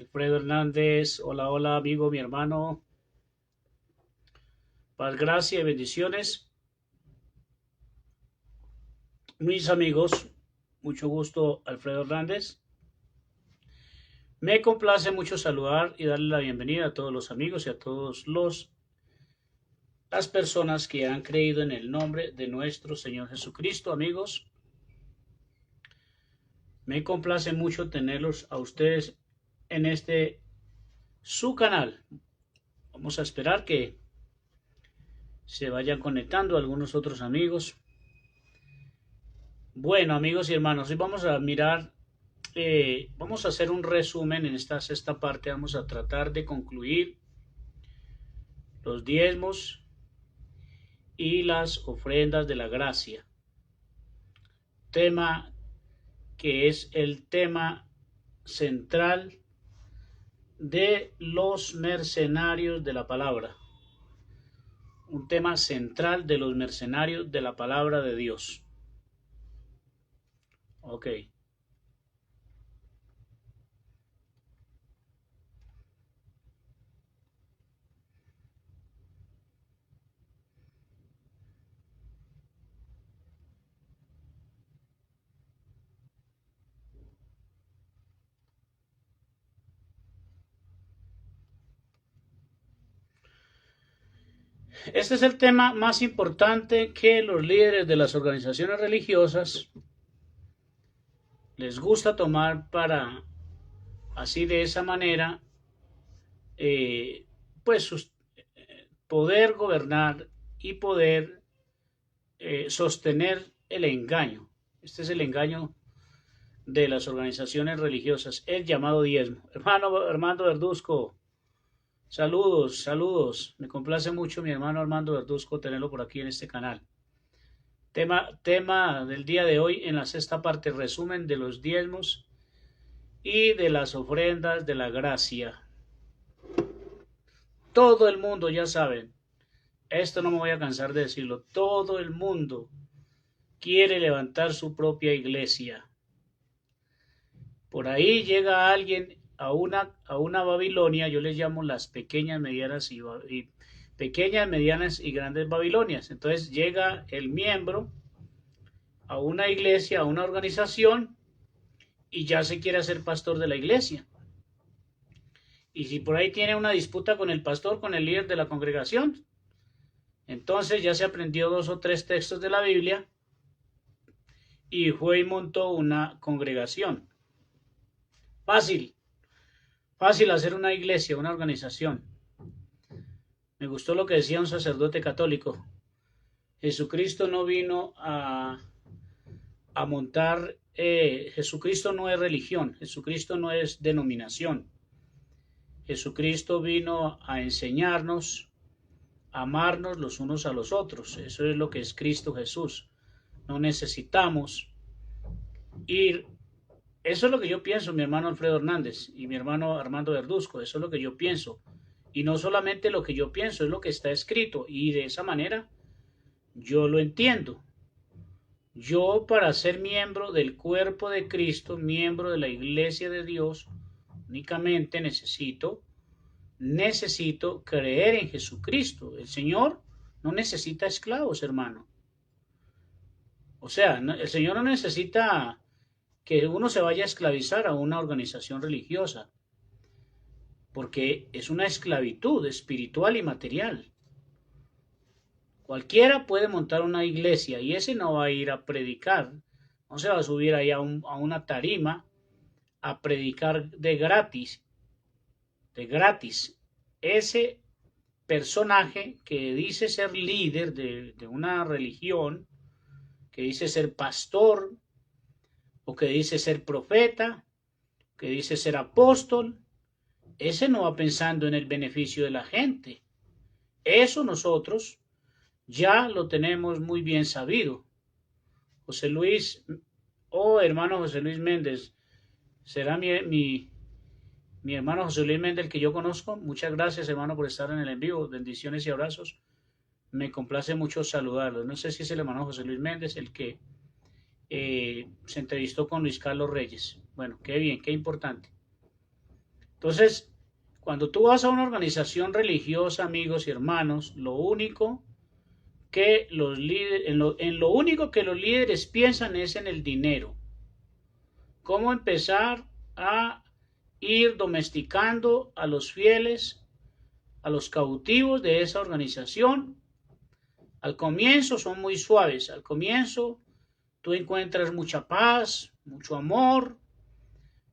Alfredo Hernández, hola, hola amigo, mi hermano, paz, gracia y bendiciones. Mis amigos, mucho gusto, Alfredo Hernández. Me complace mucho saludar y darle la bienvenida a todos los amigos y a todos las personas que han creído en el nombre de nuestro Señor Jesucristo. Amigos, me complace mucho tenerlos a ustedes en su canal. Vamos a esperar que se vayan conectando algunos otros amigos. Bueno, amigos y hermanos, hoy vamos a mirar, vamos a hacer un resumen en esta sexta parte. Vamos a tratar de concluir los diezmos y las ofrendas de la gracia. Tema que es el tema central de los mercenarios de la palabra. Un tema central de los mercenarios de la palabra de Dios. Ok. Este es el tema más importante que los líderes de las organizaciones religiosas les gusta tomar para así de esa manera eh, pues poder gobernar y poder sostener el engaño. Este es el engaño de las organizaciones religiosas, el llamado diezmo. Hermano Armando Verduzco, saludos, saludos. Me complace mucho mi hermano Armando Verduzco tenerlo por aquí en este canal. Tema del día de hoy en la sexta parte, resumen de los diezmos y de las ofrendas de la gracia. Todo el mundo, ya saben, esto no me voy a cansar de decirlo, todo el mundo quiere levantar su propia iglesia. Por ahí llega alguien a una Babilonia, yo les llamo las pequeñas, medianas pequeñas, medianas y grandes Babilonias. Entonces llega el miembro a una iglesia, a una organización, y ya se quiere hacer pastor de la iglesia. Y si por ahí tiene una disputa con el pastor, con el líder de la congregación, entonces ya se aprendió 2 o 3 textos de la Biblia y fue y montó una congregación. Fácil, fácil hacer una iglesia, una organización. Me gustó lo que decía un sacerdote católico. Jesucristo no vino a montar, Jesucristo no es religión, Jesucristo no es denominación. Jesucristo vino a enseñarnos a amarnos los unos a los otros. Eso es lo que es Cristo Jesús. No necesitamos ir. Eso es lo que yo pienso, mi hermano Alfredo Hernández y mi hermano Armando Verduzco. Eso es lo que yo pienso. Y no solamente lo que yo pienso, es lo que está escrito. Y de esa manera yo lo entiendo. Yo, para ser miembro del cuerpo de Cristo, miembro de la iglesia de Dios, únicamente necesito creer en Jesucristo. El Señor no necesita esclavos, hermano. O sea, el Señor no necesita que uno se vaya a esclavizar a una organización religiosa, porque es una esclavitud espiritual y material. Cualquiera puede montar una iglesia y ese no va a ir a predicar, no se va a subir ahí a una tarima a predicar de gratis, de gratis. Ese personaje que dice ser líder de una religión, que dice ser pastor, o que dice ser profeta, que dice ser apóstol, ese no va pensando en el beneficio de la gente. Eso nosotros ya lo tenemos muy bien sabido. José Luis, hermano José Luis Méndez, será mi hermano José Luis Méndez el que yo conozco. Muchas gracias, hermano, por estar en el en vivo. Bendiciones y abrazos. Me complace mucho saludarlos. No sé si es el hermano José Luis Méndez el que se entrevistó con Luis Carlos Reyes. Bueno, qué bien, qué importante. Entonces, cuando tú vas a una organización religiosa, amigos y hermanos, lo único que los líderes, en lo único que los líderes piensan es en el dinero. Cómo empezar a ir domesticando a los fieles, a los cautivos de esa organización. Al comienzo son muy suaves. Al comienzo tú encuentras mucha paz, mucho amor,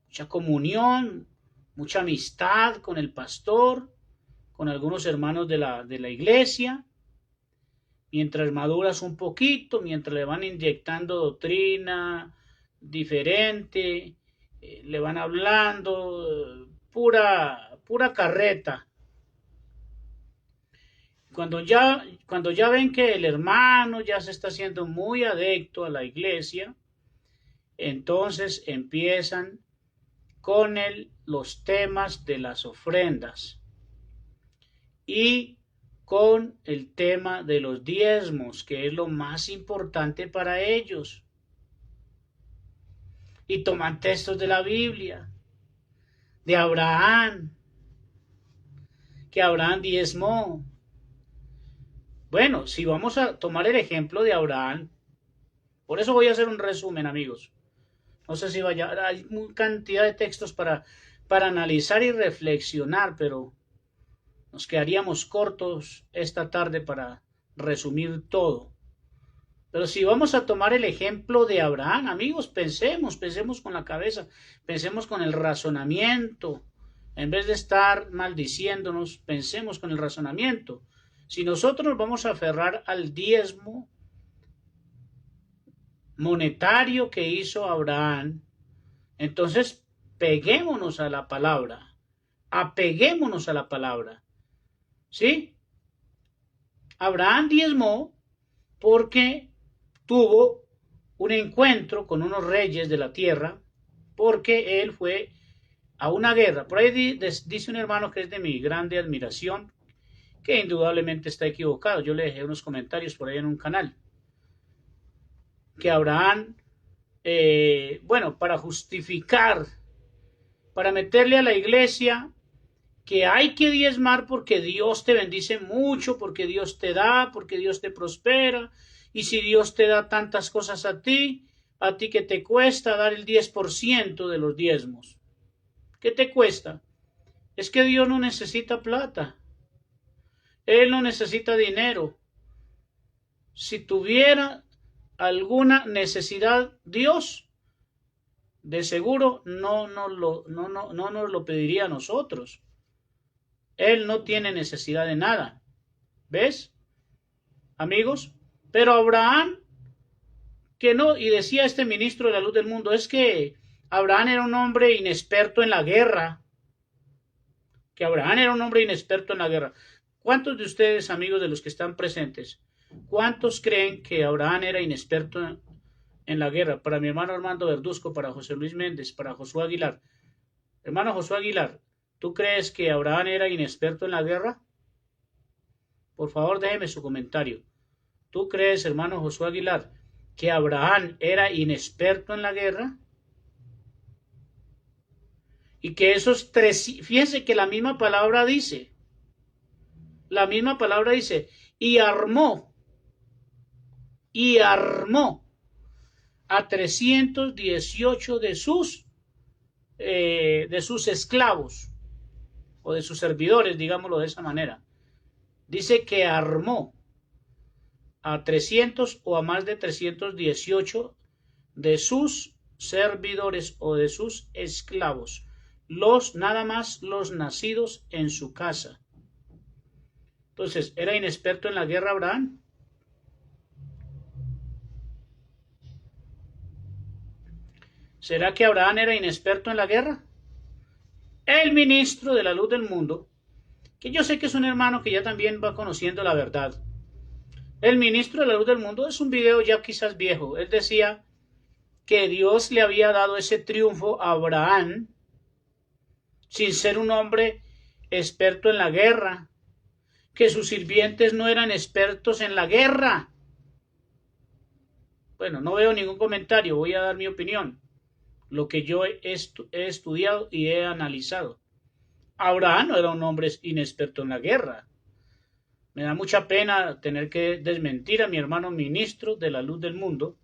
mucha comunión, mucha amistad con el pastor, con algunos hermanos de la iglesia. Mientras maduras un poquito, mientras le van inyectando doctrina diferente, le van hablando pura carreta. Cuando ya ven que el hermano ya se está haciendo muy adicto a la iglesia, entonces empiezan con los temas de las ofrendas y con el tema de los diezmos, que es lo más importante para ellos. Y toman textos de la Biblia, de Abraham, que Abraham diezmó. Bueno, si vamos a tomar el ejemplo de Abraham, por eso voy a hacer un resumen, amigos. No sé si hay una cantidad de textos para analizar y reflexionar, pero nos quedaríamos cortos esta tarde para resumir todo. Pero si vamos a tomar el ejemplo de Abraham, amigos, pensemos con la cabeza, pensemos con el razonamiento. En vez de estar maldiciéndonos, pensemos con el razonamiento. Si nosotros nos vamos a aferrar al diezmo monetario que hizo Abraham, entonces peguémonos a la palabra, apeguémonos a la palabra. ¿Sí? Abraham diezmó porque tuvo un encuentro con unos reyes de la tierra, porque él fue a una guerra. Por ahí dice un hermano que es de mi grande admiración, que indudablemente está equivocado. Yo le dejé unos comentarios por ahí en un canal. Que Abraham, bueno, para justificar, para meterle a la iglesia que hay que diezmar porque Dios te bendice mucho, porque Dios te da, porque Dios te prospera, y si Dios te da tantas cosas a ti que te cuesta dar el 10% de los diezmos. ¿Qué te cuesta? Es que Dios no necesita plata. Él no necesita dinero. Si tuviera alguna necesidad Dios, de seguro no nos lo pediría a nosotros. Él no tiene necesidad de nada. ¿Ves, amigos? Pero Abraham, que no, y decía este ministro de la luz del mundo, es que Abraham era un hombre inexperto en la guerra. Que Abraham era un hombre inexperto en la guerra. ¿Cuántos de ustedes, amigos de los que están presentes, cuántos creen que Abraham era inexperto en la guerra? Para mi hermano Armando Verduzco, para José Luis Méndez, para Josué Aguilar. Hermano Josué Aguilar, ¿tú crees que Abraham era inexperto en la guerra? Por favor, déjeme su comentario. ¿Tú crees, hermano Josué Aguilar, que Abraham era inexperto en la guerra? Y que esos tres, fíjense que la misma palabra dice, y armó a 318 de sus esclavos, o de sus servidores, digámoslo de esa manera. Dice que armó a 300 o a más de 318 de sus servidores o de sus esclavos, nada más los nacidos en su casa. Entonces, ¿era inexperto en la guerra Abraham? ¿Será que Abraham era inexperto en la guerra? El ministro de la luz del mundo, que yo sé que es un hermano que ya también va conociendo la verdad. El ministro de la luz del mundo es un video ya quizás viejo. Él decía que Dios le había dado ese triunfo a Abraham sin ser un hombre experto en la guerra, que sus sirvientes no eran expertos en la guerra. Bueno, no veo ningún comentario, voy a dar mi opinión, lo que yo he estudiado y he analizado. Abraham no era un hombre inexperto en la guerra. Me da mucha pena tener que desmentir a mi hermano ministro de la luz del mundo,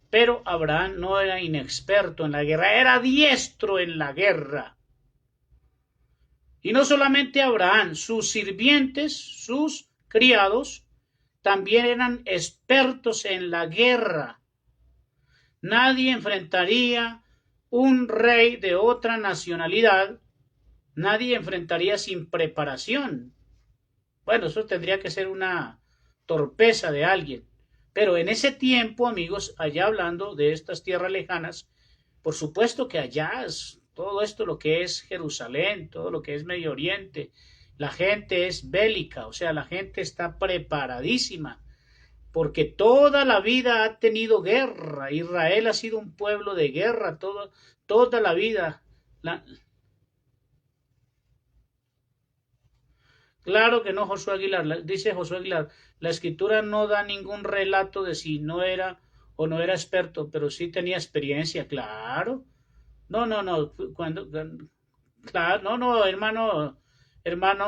pero Abraham no era inexperto en la guerra, era diestro en la guerra. Y no solamente Abraham, sus sirvientes, sus criados, también eran expertos en la guerra. Nadie enfrentaría un rey de otra nacionalidad, nadie enfrentaría sin preparación. Bueno, eso tendría que ser una torpeza de alguien. Pero en ese tiempo, amigos, allá hablando de estas tierras lejanas, por supuesto que allá es todo esto lo que es Jerusalén, todo lo que es Medio Oriente, la gente es bélica, o sea, la gente está preparadísima, porque toda la vida ha tenido guerra. Israel ha sido un pueblo de guerra toda la vida. Claro que no, Josué Aguilar. Dice Josué Aguilar, la escritura no da ningún relato de si no era o no era experto, pero sí tenía experiencia, claro. No, no, no, claro, no, no, hermano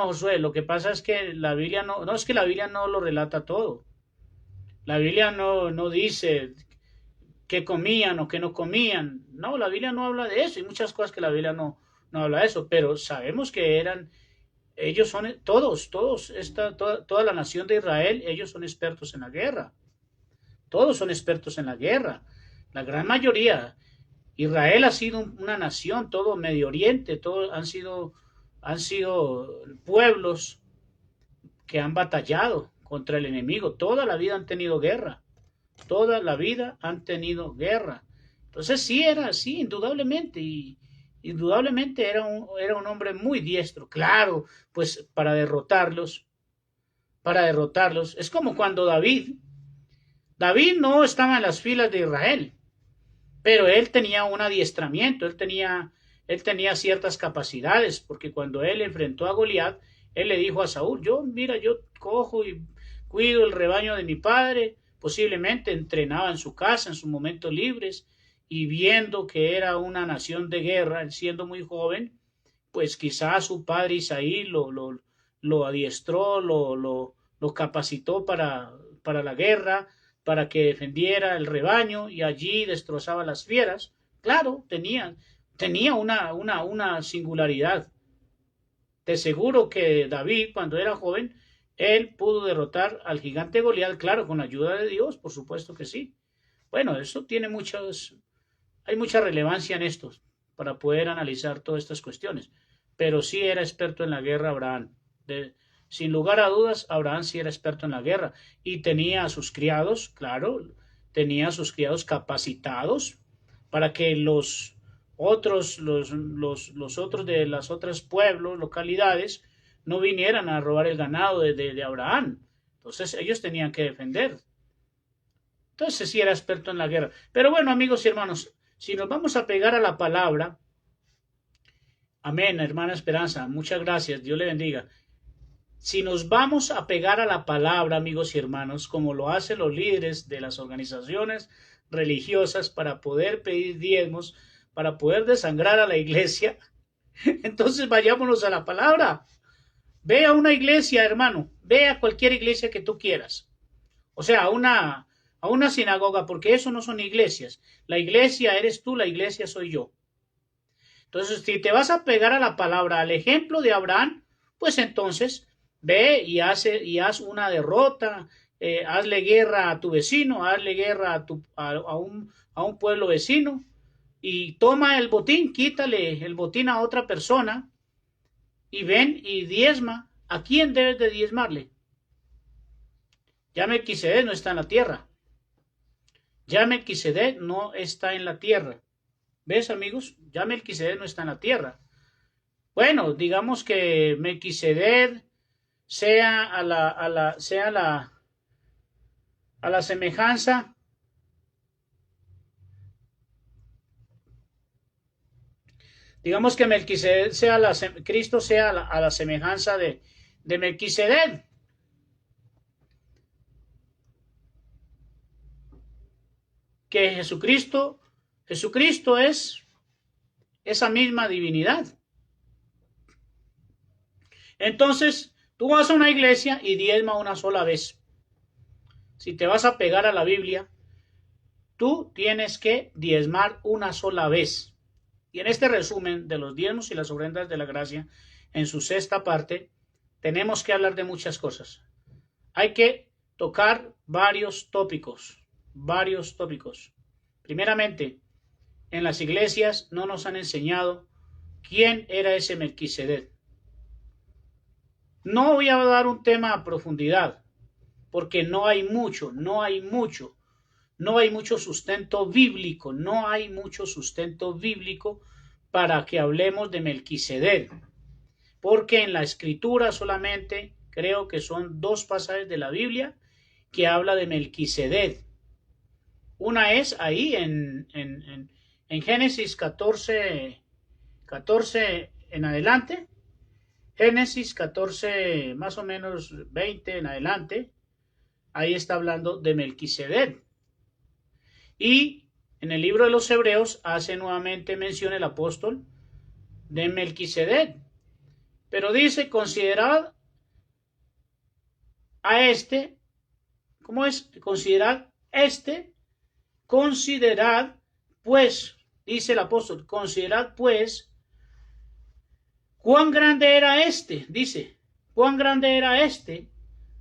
Josué, lo que pasa es que la Biblia no es que la Biblia no lo relata todo. La Biblia no dice qué comían o qué no comían. No, la Biblia no habla de eso. Hay muchas cosas que la Biblia no habla de eso, pero sabemos que ellos son, toda la nación de Israel, ellos son expertos en la guerra. Todos son expertos en la guerra. La gran mayoría. Israel ha sido una nación, todo Medio Oriente, todos han sido pueblos que han batallado contra el enemigo. Toda la vida han tenido guerra. Toda la vida han tenido guerra. Entonces sí era así, indudablemente, y indudablemente era un hombre muy diestro, claro, pues para derrotarlos, es como cuando David no estaba en las filas de Israel, pero él tenía un adiestramiento, él tenía ciertas capacidades, porque cuando él enfrentó a Goliat, él le dijo a Saúl, mira, yo cojo y cuido el rebaño de mi padre, posiblemente entrenaba en su casa, en sus momentos libres, y viendo que era una nación de guerra, él siendo muy joven, pues quizás su padre Isaí lo adiestró, lo capacitó para la guerra, para que defendiera el rebaño y allí destrozaba las fieras. Claro, tenía una singularidad. De seguro que David, cuando era joven, él pudo derrotar al gigante Goliat, claro, con la ayuda de Dios, por supuesto que sí. Bueno, eso hay mucha relevancia en esto para poder analizar todas estas cuestiones. Pero sí era experto en la guerra Abraham. Sin lugar a dudas, Abraham sí era experto en la guerra y tenía a sus criados, claro, tenía a sus criados capacitados para que los otros de las otras pueblos, localidades, no vinieran a robar el ganado de Abraham. Entonces ellos tenían que defender. Entonces sí era experto en la guerra. Pero bueno, amigos y hermanos, si nos vamos a pegar a la palabra, amén, hermana Esperanza, muchas gracias, Dios le bendiga. Si nos vamos a pegar a la palabra, amigos y hermanos, como lo hacen los líderes de las organizaciones religiosas para poder pedir diezmos, para poder desangrar a la iglesia, entonces vayámonos a la palabra. Ve a una iglesia, hermano, ve a cualquier iglesia que tú quieras. O sea, a una sinagoga, porque eso no son iglesias. La iglesia eres tú, la iglesia soy yo. Entonces, si te vas a pegar a la palabra, al ejemplo de Abraham, pues entonces ve y haz una derrota, hazle guerra a tu vecino, hazle guerra a un pueblo vecino y toma el botín, quítale el botín a otra persona y ven y diezma. ¿A quién debes de diezmarle? Ya Melquisedec no está en la tierra. Ya Melquisedec no está en la tierra. ¿Ves, amigos? Ya Melquisedec no está en la tierra. Bueno, digamos que Melquisedec sea a la semejanza, digamos que Melquisedec Cristo sea a la semejanza de Melquisedec. Que Jesucristo es esa misma divinidad. Entonces, tú vas a una iglesia y diezma una sola vez. Si te vas a pegar a la Biblia, tú tienes que diezmar una sola vez. Y en este resumen de los diezmos y las ofrendas de la gracia, en su sexta parte, tenemos que hablar de muchas cosas. Hay que tocar varios tópicos. Primeramente, en las iglesias no nos han enseñado quién era ese Melquisedec. No voy a dar un tema a profundidad, porque no hay mucho sustento bíblico para que hablemos de Melquisedec, porque en la escritura solamente creo que son 2 pasajes de la Biblia que habla de Melquisedec. Una es ahí en Génesis 14 en adelante, Génesis 14 más o menos 20 en adelante, ahí está hablando de Melquisedec. Y en el libro de los Hebreos hace nuevamente mención el apóstol de Melquisedec. Pero dice, considerad a este, ¿cómo es? Considerad pues, dice el apóstol, considerad pues, cuán grande era dice, cuán grande era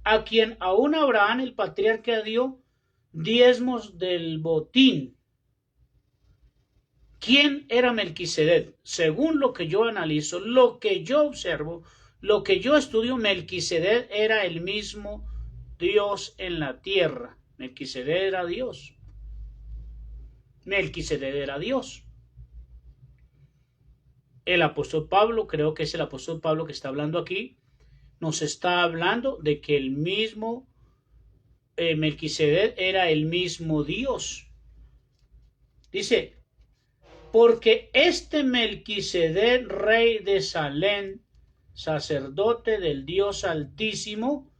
a quien aún Abraham el patriarca dio diezmos del botín. ¿Quién era Melquisedec? Según lo que yo analizo, lo que yo observo, lo que yo estudio, Melquisedec era el mismo Dios en la tierra. Melquisedec era Dios. El apóstol Pablo, creo que es el apóstol Pablo que está hablando aquí, nos está hablando de que el mismo Melquisedec era el mismo Dios. Dice, porque este Melquisedec, rey de Salem, sacerdote del Dios Altísimo,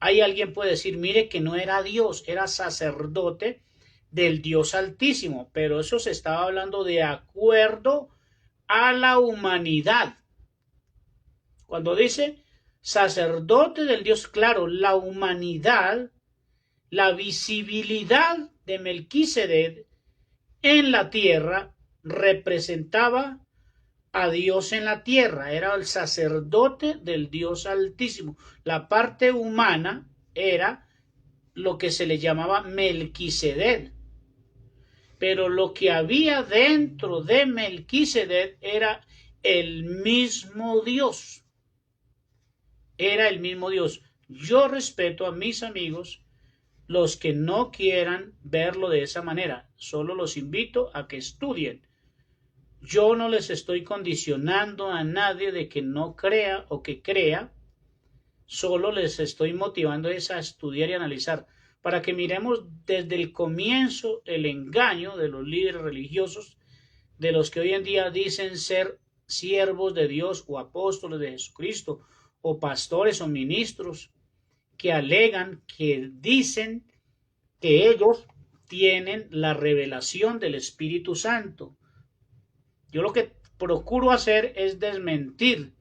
Hay alguien puede decir, mire que no era Dios, era sacerdote del Dios Altísimo, pero eso se estaba hablando de acuerdo a la humanidad. Cuando dice sacerdote del Dios, claro, la humanidad, la visibilidad de Melquisedec en la tierra representaba a Dios en la tierra, era el sacerdote del Dios Altísimo. La parte humana era lo que se le llamaba Melquisedec, pero lo que había dentro de Melquisedec era el mismo Dios. Yo respeto a mis amigos, los que no quieran verlo de esa manera, solo los invito a que estudien. Yo no les estoy condicionando a nadie de que no crea o que crea, solo les estoy motivando a estudiar y analizar, para que miremos desde el comienzo el engaño de los líderes religiosos, de los que hoy en día dicen ser siervos de Dios o apóstoles de Jesucristo, o pastores o ministros, que alegan, que dicen que ellos tienen la revelación del Espíritu Santo. Yo lo que procuro hacer es desmentir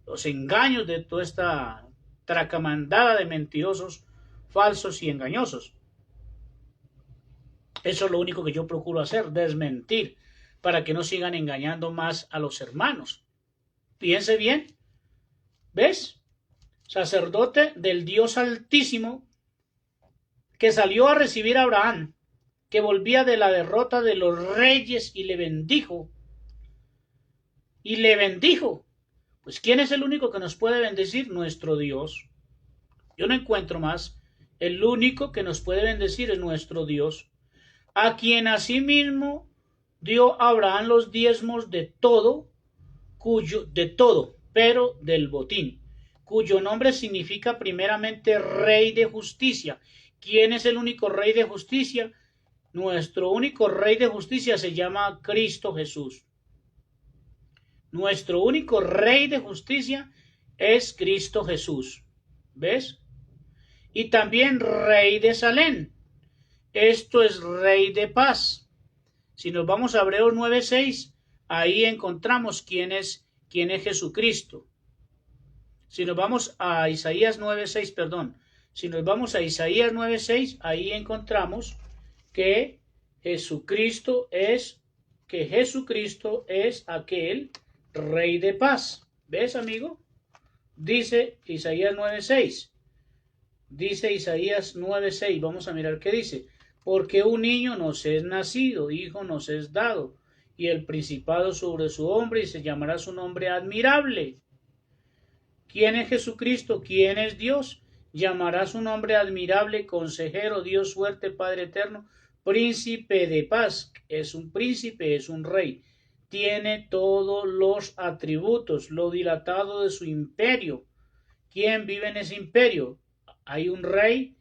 los engaños de toda esta tracamandada de mentirosos, falsos y engañosos. Eso es lo único que yo procuro hacer, desmentir, para que no sigan engañando más a los hermanos. Fíjense bien, ¿ves? Sacerdote del Dios Altísimo, que salió a recibir a Abraham, que volvía de la derrota de los reyes y le bendijo. Pues ¿quién es el único que nos puede bendecir? Nuestro Dios. Yo no encuentro más. El único que nos puede bendecir es nuestro Dios, a quien asimismo dio Abraham los diezmos de todo, pero del botín, cuyo nombre significa primeramente Rey de Justicia. ¿Quién es el único Rey de Justicia? Nuestro único Rey de Justicia se llama Cristo Jesús. Nuestro único Rey de Justicia es Cristo Jesús. ¿Ves? Y también Rey de Salem. Esto es Rey de paz. Si nos vamos a Hebreos 9:6, ahí encontramos quién es Jesucristo. Si nos vamos a Isaías 9:6, perdón, si nos vamos a Isaías 9:6, ahí encontramos que Jesucristo es aquel Rey de paz. ¿Ves, amigo? Dice Isaías 9:6. Dice Isaías 9:6. Vamos a mirar qué dice. Porque un niño nos es nacido, hijo nos es dado, y el principado sobre su hombro, y se llamará su nombre admirable. ¿Quién es Jesucristo? ¿Quién es Dios? Llamará su nombre admirable, consejero, Dios fuerte, Padre eterno, príncipe de paz. Es un príncipe, es un rey. Tiene todos los atributos, lo dilatado de su imperio. ¿Quién vive en ese imperio? Hay un rey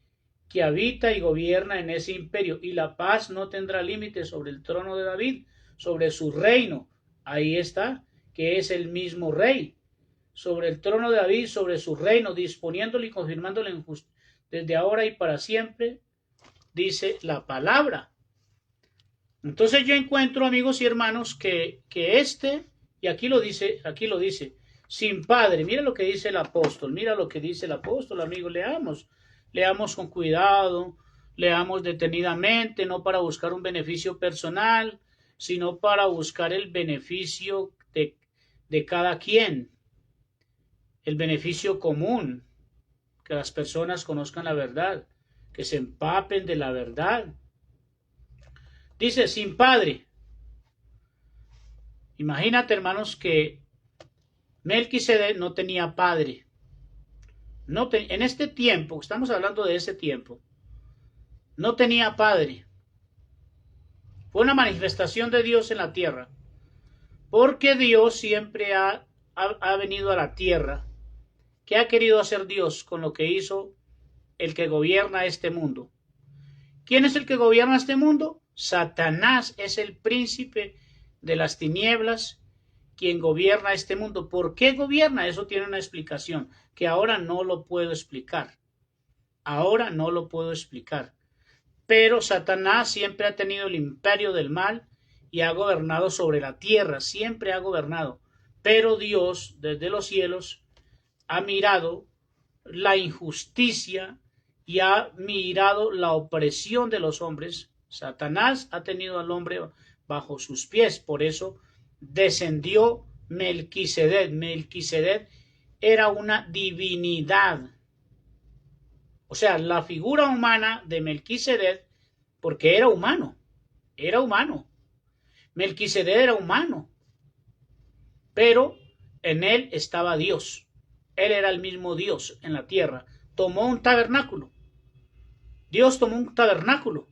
que habita y gobierna en ese imperio, y la paz no tendrá límites sobre el trono de David, sobre su reino. Ahí está, que es el mismo rey, sobre el trono de David, sobre su reino, disponiéndolo y confirmándolo desde ahora y para siempre, dice la palabra. Entonces yo encuentro, amigos y hermanos, que y aquí lo dice, sin padre. Mira lo que dice el apóstol, amigo, leamos con cuidado, leamos detenidamente, no para buscar un beneficio personal, sino para buscar el beneficio de cada quien, el beneficio común, que las personas conozcan la verdad, que se empapen de la verdad. Dice, sin padre. Imagínate, hermanos, que Melquisedec no tenía padre. En este tiempo, estamos hablando de ese tiempo, no tenía padre. Fue una manifestación de Dios en la tierra, porque Dios siempre ha venido a la tierra. ¿Qué ha querido hacer Dios con lo que hizo el que gobierna este mundo? ¿Quién es el que gobierna este mundo? Satanás es el príncipe de las tinieblas, quien gobierna este mundo. ¿Por qué gobierna? Eso tiene una explicación, que ahora no lo puedo explicar. Pero Satanás siempre ha tenido el imperio del mal y ha gobernado sobre la tierra, siempre ha gobernado. Pero Dios, desde los cielos, ha mirado la injusticia y ha mirado la opresión de los hombres. Satanás ha tenido al hombre bajo sus pies, por eso descendió Melquisedec. Melquisedec era una divinidad. O sea, la figura humana de Melquisedec, porque era humano. Melquisedec era humano, pero en él estaba Dios. Él era el mismo Dios en la tierra. Tomó un tabernáculo. Dios tomó un tabernáculo.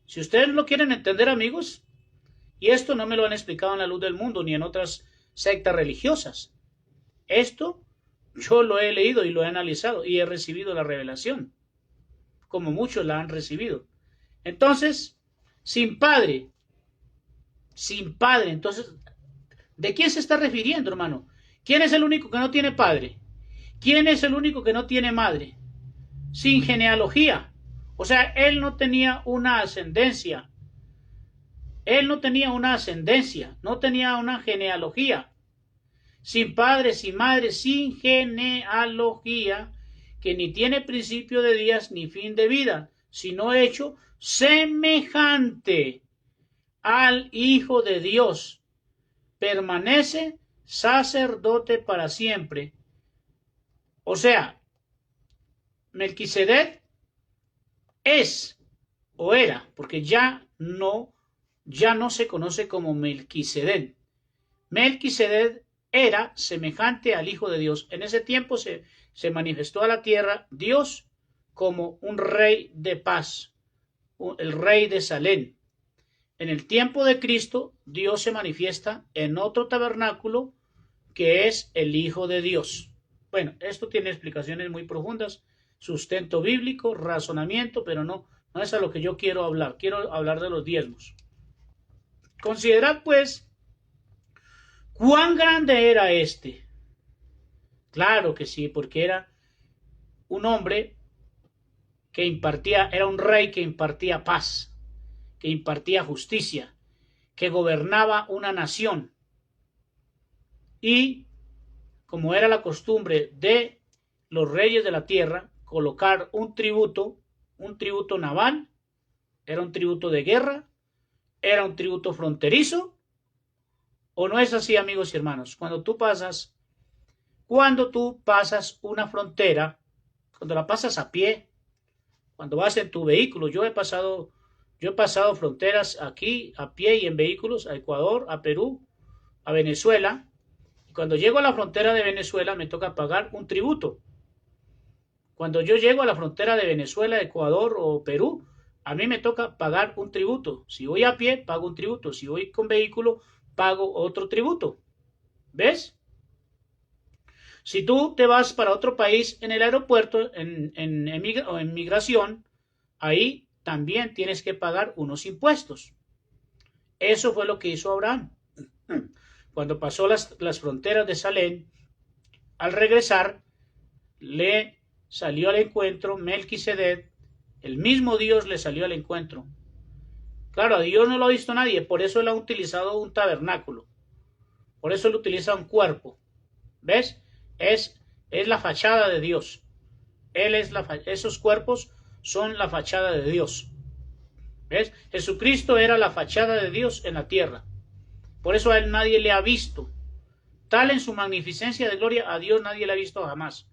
Si ustedes lo quieren entender, amigos, y esto no me lo han explicado en la luz del mundo ni en otras sectas religiosas. Esto yo lo he leído y lo he analizado y he recibido la revelación, como muchos la han recibido. Entonces, sin padre. Entonces, ¿de quién se está refiriendo, hermano? ¿Quién es el único que no tiene padre? ¿Quién es el único que no tiene madre? Sin genealogía. O sea, él no tenía una ascendencia. No tenía una genealogía. Sin padre, sin madre, sin genealogía, que ni tiene principio de días ni fin de vida, sino hecho semejante al Hijo de Dios. Permanece sacerdote para siempre. O sea, Melquisedec es o era, porque ya no se conoce como Melquisedec. Melquisedec era semejante al Hijo de Dios. En ese tiempo se manifestó a la tierra Dios como un rey de paz, el rey de Salem. En el tiempo de Cristo, Dios se manifiesta en otro tabernáculo que es el Hijo de Dios. Bueno, esto tiene explicaciones muy profundas, sustento bíblico, razonamiento, pero no es a lo que yo quiero hablar. Quiero hablar de los diezmos. Considerad, pues, ¿cuán grande era este? Claro que sí, porque era un hombre era un rey que impartía paz, que impartía justicia, que gobernaba una nación. Y como era la costumbre de los reyes de la tierra, colocar un tributo naval, era un tributo de guerra, era un tributo fronterizo, ¿o no es así, amigos y hermanos? Cuando tú pasas una frontera, cuando la pasas a pie, cuando vas en tu vehículo, yo he pasado fronteras aquí a pie y en vehículos a Ecuador, a Perú, a Venezuela. Y cuando llego a la frontera de Venezuela me toca pagar un tributo. Cuando yo llego a la frontera de Venezuela, Ecuador o Perú, a mí me toca pagar un tributo. Si voy a pie, pago un tributo. Si voy con vehículo, pago otro tributo. ¿Ves? Si tú te vas para otro país en el aeropuerto, en migración, ahí también tienes que pagar unos impuestos. Eso fue lo que hizo Abraham. Cuando pasó las fronteras de Salem, al regresar, le salió al encuentro Melquisedec, el mismo Dios le salió al encuentro. Claro, a Dios no lo ha visto nadie, por eso él ha utilizado un tabernáculo, por eso él utiliza un cuerpo. ¿Ves? Es la fachada de Dios. Esos cuerpos son la fachada de Dios. ¿Ves? Jesucristo era la fachada de Dios en la tierra. Por eso a él nadie le ha visto. Tal en su magnificencia de gloria, a Dios nadie le ha visto jamás.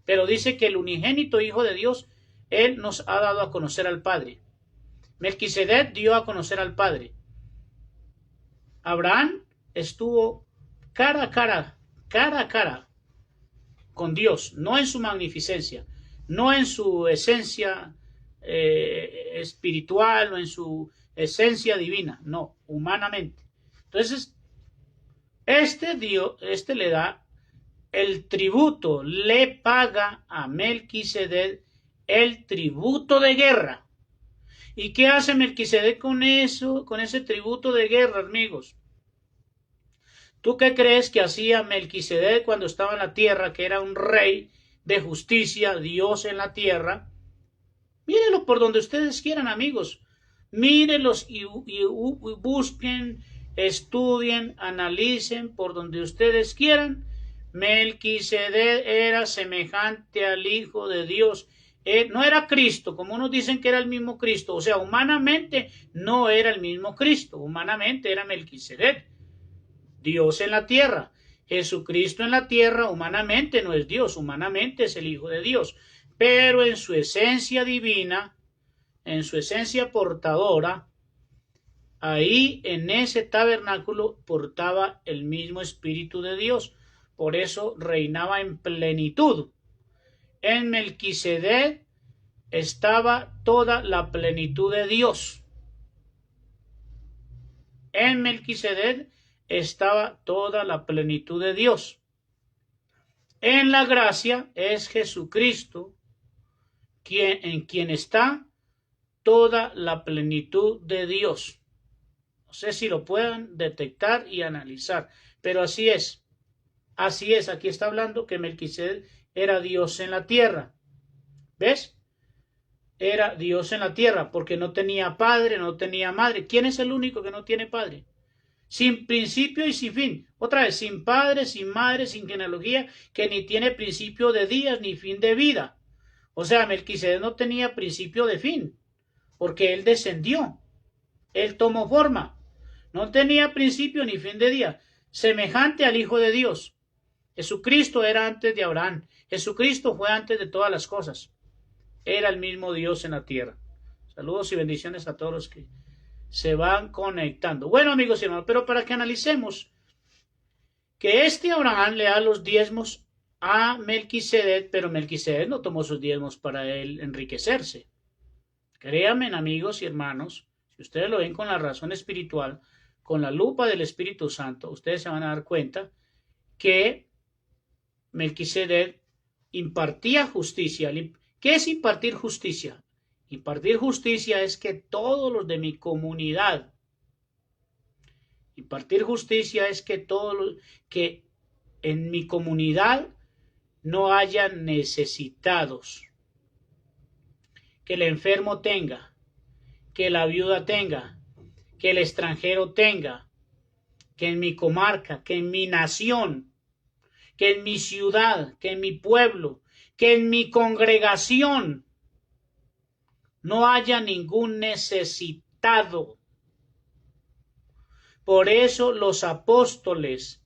Pero dice que el unigénito Hijo de Dios, él nos ha dado a conocer al Padre. Melquisedec dio a conocer al Padre. Abraham estuvo cara a cara con Dios, no en su magnificencia, no en su esencia espiritual, no en su esencia divina, no, humanamente. Entonces, este le da el tributo, le paga a Melquisedec el tributo de guerra. ¿Y qué hace Melquisedec con eso, con ese tributo de guerra, amigos? ¿Tú qué crees que hacía Melquisedec cuando estaba en la tierra, que era un rey de justicia, Dios en la tierra? Mírenlo por donde ustedes quieran, amigos. Mírenlos y busquen, estudien, analicen por donde ustedes quieran. Melquisedec era semejante al Hijo de Dios. No era Cristo, como unos dicen que era el mismo Cristo. O sea, humanamente no era el mismo Cristo. Humanamente era Melquisedec, Dios en la tierra. Jesucristo en la tierra humanamente no es Dios, humanamente es el Hijo de Dios. Pero en su esencia divina, en su esencia portadora, ahí en ese tabernáculo portaba el mismo Espíritu de Dios. Por eso reinaba en plenitud. En Melquisedec estaba toda la plenitud de Dios. En Melquisedec estaba toda la plenitud de Dios. En la gracia es Jesucristo en quien está toda la plenitud de Dios. No sé si lo puedan detectar y analizar, pero así es. Así es, aquí está hablando que Melquisedec era Dios en la tierra. ¿Ves? Era Dios en la tierra porque no tenía padre, no tenía madre. ¿Quién es el único que no tiene padre? Sin principio y sin fin. Otra vez, sin padre, sin madre, sin genealogía, que ni tiene principio de días ni fin de vida. O sea, Melquisedec no tenía principio de fin, porque él descendió, él tomó forma. No tenía principio ni fin de día, semejante al Hijo de Dios. Jesucristo era antes de Abraham. Jesucristo fue antes de todas las cosas. Era el mismo Dios en la tierra. Saludos y bendiciones a todos los que se van conectando. Bueno, amigos y hermanos, pero para que analicemos que Abraham le da los diezmos a Melquisedec, pero Melquisedec no tomó sus diezmos para él enriquecerse. Créanme, amigos y hermanos, si ustedes lo ven con la razón espiritual, con la lupa del Espíritu Santo, ustedes se van a dar cuenta que Melquisedec impartía justicia. ¿Qué es impartir justicia? Impartir justicia es que todos los de mi comunidad, impartir justicia es que que en mi comunidad no haya necesitados, que el enfermo tenga, que la viuda tenga, que el extranjero tenga, que en mi comarca, que en mi nación, que en mi ciudad, que en mi pueblo, que en mi congregación no haya ningún necesitado. Por eso los apóstoles,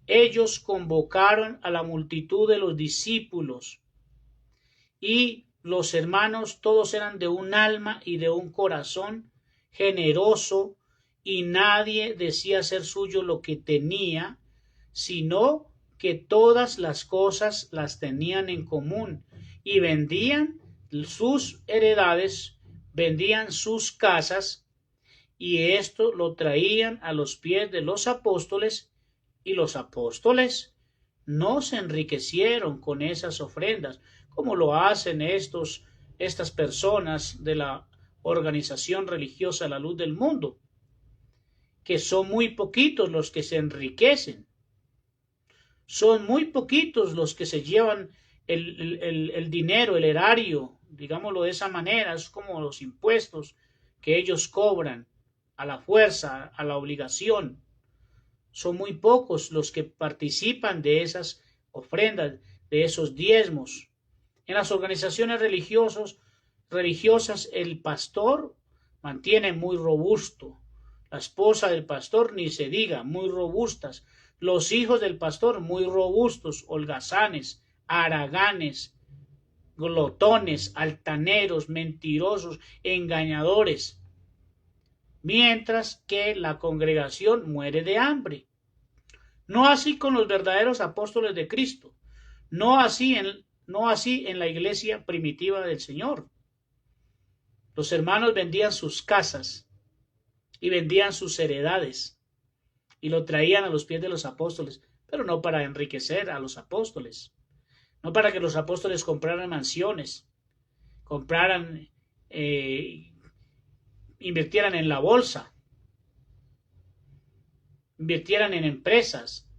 ellos convocaron a la multitud de los discípulos y los hermanos todos eran de un alma y de un corazón generoso y nadie decía ser suyo lo que tenía, sino que todas las cosas las tenían en común y vendían sus heredades, vendían sus casas y esto lo traían a los pies de los apóstoles y los apóstoles no se enriquecieron con esas ofrendas como lo hacen estas personas de la organización religiosa La Luz del Mundo, que son muy poquitos los que se enriquecen, son muy poquitos los que se llevan el dinero, el erario, digámoslo de esa manera, es como los impuestos que ellos cobran a la fuerza, a la obligación. Son muy pocos los que participan de esas ofrendas, de esos diezmos. En las organizaciones religiosas el pastor mantiene muy robusto, la esposa del pastor ni se diga, muy robustas, los hijos del pastor muy robustos, holgazanes, haraganes, glotones, altaneros, mentirosos, engañadores, mientras que la congregación muere de hambre. No así con los verdaderos apóstoles de Cristo, no así en la iglesia primitiva del Señor. Los hermanos vendían sus casas y vendían sus heredades y lo traían a los pies de los apóstoles, pero no para enriquecer a los apóstoles, no para que los apóstoles compraran mansiones, invirtieran en la bolsa, invirtieran en empresas,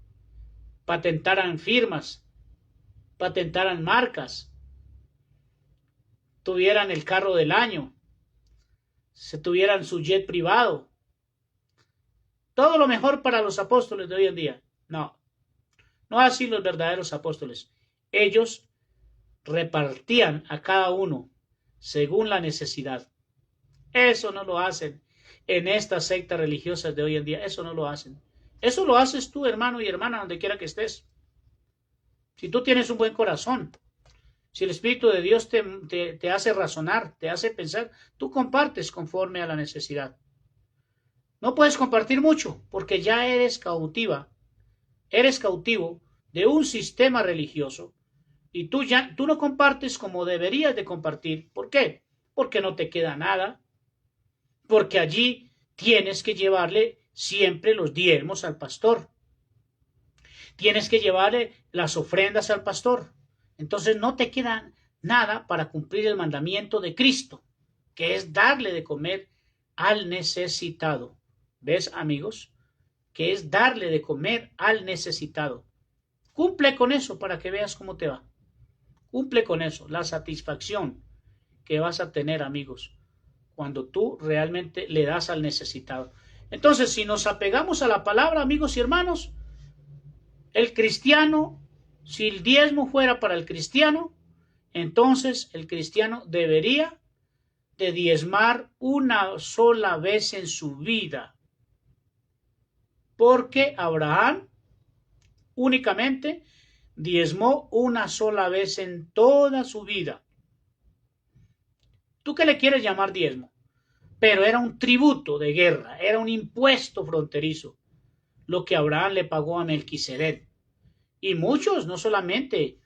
patentaran firmas, patentaran marcas, tuvieran el carro del año, se tuvieran su jet privado, todo lo mejor para los apóstoles de hoy en día. No, no así los verdaderos apóstoles. Ellos repartían a cada uno según la necesidad. Eso no lo hacen en estas sectas religiosas de hoy en día. Eso no lo hacen. Eso lo haces tú, hermano y hermana, donde quiera que estés. Si tú tienes un buen corazón, si el Espíritu de Dios te hace razonar, te hace pensar, tú compartes conforme a la necesidad. No puedes compartir mucho porque ya eres cautivo de un sistema religioso y tú no compartes como deberías de compartir. ¿Por qué? Porque no te queda nada, porque allí tienes que llevarle siempre los diezmos al pastor, tienes que llevarle las ofrendas al pastor, entonces no te queda nada para cumplir el mandamiento de Cristo, que es darle de comer al necesitado. ¿Ves, amigos? Que es darle de comer al necesitado. Cumple con eso para que veas cómo te va. Cumple con eso, la satisfacción que vas a tener, amigos, cuando tú realmente le das al necesitado. Entonces, si nos apegamos a la palabra, amigos y hermanos, el cristiano, si el diezmo fuera para el cristiano, entonces el cristiano debería de diezmar una sola vez en su vida. Porque Abraham únicamente diezmó una sola vez en toda su vida. ¿Tú qué le quieres llamar diezmo? Pero era un tributo de guerra, era un impuesto fronterizo, lo que Abraham le pagó a Melquisedec. Y muchos, no solamente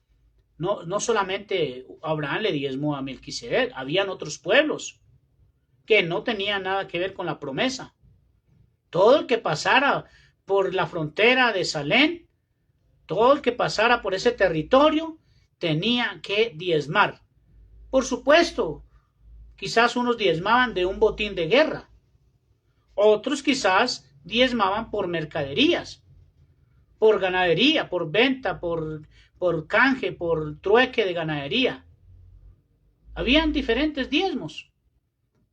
Abraham le diezmó a Melquisedec, habían otros pueblos que no tenían nada que ver con la promesa. Todo el que pasara por la frontera de Salem, todo el que pasara por ese territorio, tenía que diezmar. Por supuesto, quizás unos diezmaban de un botín de guerra, otros quizás diezmaban por mercaderías, por ganadería, por venta, por canje, por trueque de ganadería. Habían diferentes diezmos,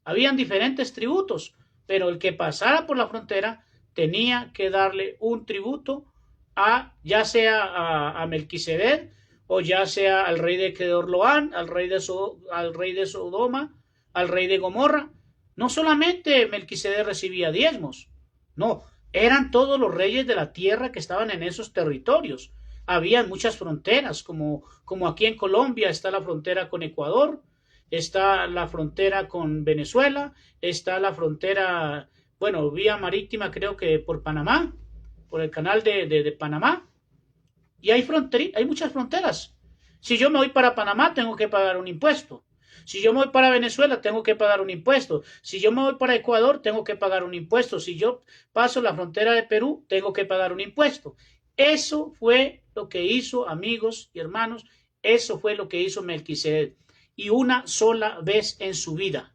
habían diferentes tributos. pero el que pasara por la frontera tenía que darle un tributo ya sea a Melquisedec, o ya sea al rey de Kedorloán, al rey de Sodoma, al rey de Gomorra. No solamente Melquisedec recibía diezmos, no, eran todos los reyes de la tierra que estaban en esos territorios. Había muchas fronteras, como aquí en Colombia está la frontera con Ecuador, está la frontera con Venezuela, está la frontera, bueno, vía marítima creo que por Panamá, por el canal de Panamá, y hay muchas fronteras. Si yo me voy para Panamá, tengo que pagar un impuesto. Si yo me voy para Venezuela, tengo que pagar un impuesto. Si yo me voy para Ecuador, tengo que pagar un impuesto. Si yo paso la frontera de Perú, tengo que pagar un impuesto. Eso fue lo que hizo, amigos y hermanos, eso fue lo que hizo Melquisedec. Y una sola vez en su vida.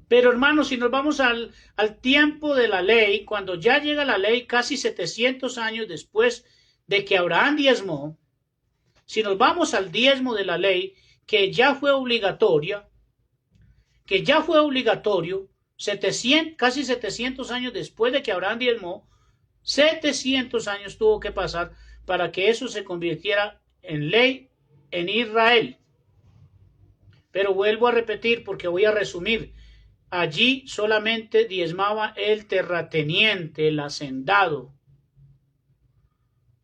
Pero hermanos, si nos vamos al tiempo de la ley, cuando ya llega la ley, casi 700 años después de que Abraham diezmó, si nos vamos al diezmo de la ley, que ya fue obligatorio, casi 700 años después de que Abraham diezmó, 700 años tuvo que pasar para que eso se convirtiera en ley en Israel. Pero vuelvo a repetir porque voy a resumir. Allí solamente diezmaba el terrateniente, el hacendado.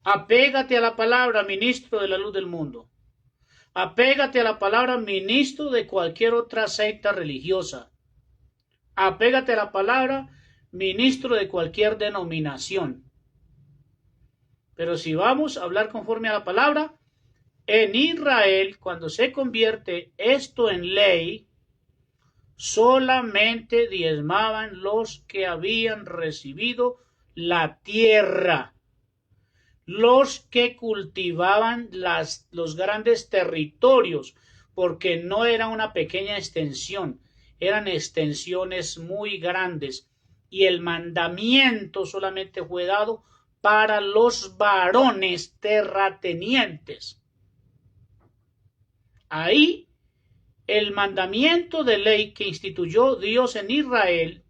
Apégate a la palabra, ministro de la luz del mundo. Apégate a la palabra, ministro de cualquier otra secta religiosa. Apégate a la palabra, ministro de cualquier denominación. Pero si vamos a hablar conforme a la palabra, en Israel, cuando se convierte esto en ley, solamente diezmaban los que habían recibido la tierra, los que cultivaban los grandes territorios, porque no era una pequeña extensión, eran extensiones muy grandes, y el mandamiento solamente fue dado para los varones terratenientes. Ahí el mandamiento de ley que instituyó Dios en Israel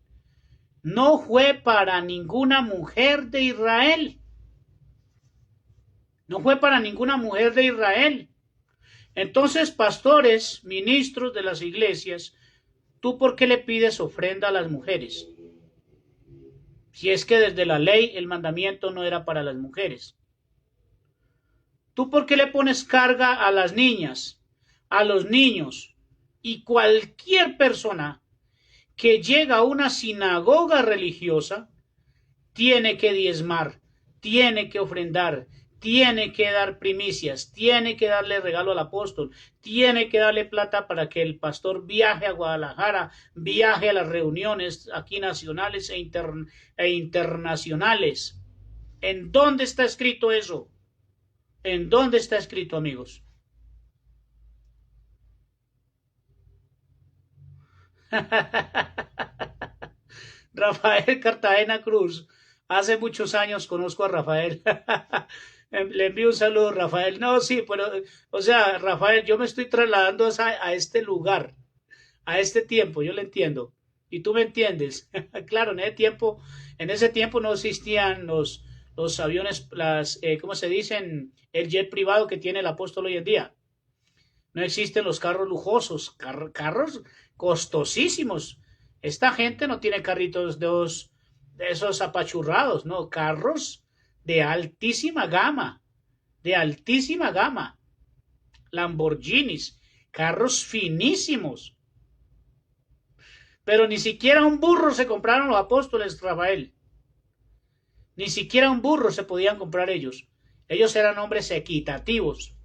no fue para ninguna mujer de Israel. No fue para ninguna mujer de Israel. Entonces, pastores, ministros de las iglesias, ¿tú por qué le pides ofrenda a las mujeres? Si es que desde la ley el mandamiento no era para las mujeres. ¿Tú por qué le pones carga a las niñas, a los niños y cualquier persona que llega a una sinagoga religiosa? Tiene que diezmar, tiene que ofrendar, tiene que dar primicias, tiene que darle regalo al apóstol, tiene que darle plata para que el pastor viaje a Guadalajara, viaje a las reuniones aquí nacionales e internacionales. ¿En dónde está escrito eso? ¿En dónde está escrito, amigos? Rafael Cartagena Cruz. Hace muchos años conozco a Rafael. Le envío un saludo, Rafael. No, sí, pero, o sea, Rafael, yo me estoy trasladando a este lugar, a este tiempo, yo lo entiendo. Y tú me entiendes. Claro, en ese tiempo no existían los aviones, ¿cómo se dicen? El jet privado que tiene el apóstol hoy en día. No existen los carros lujosos, carros costosísimos. Esta gente no tiene carritos de esos apachurrados, no, carros de altísima gama, Lamborghinis, carros finísimos. Pero ni siquiera un burro se compraron los apóstoles, Rafael. Ni siquiera un burro se podían comprar ellos. Ellos eran hombres equitativos,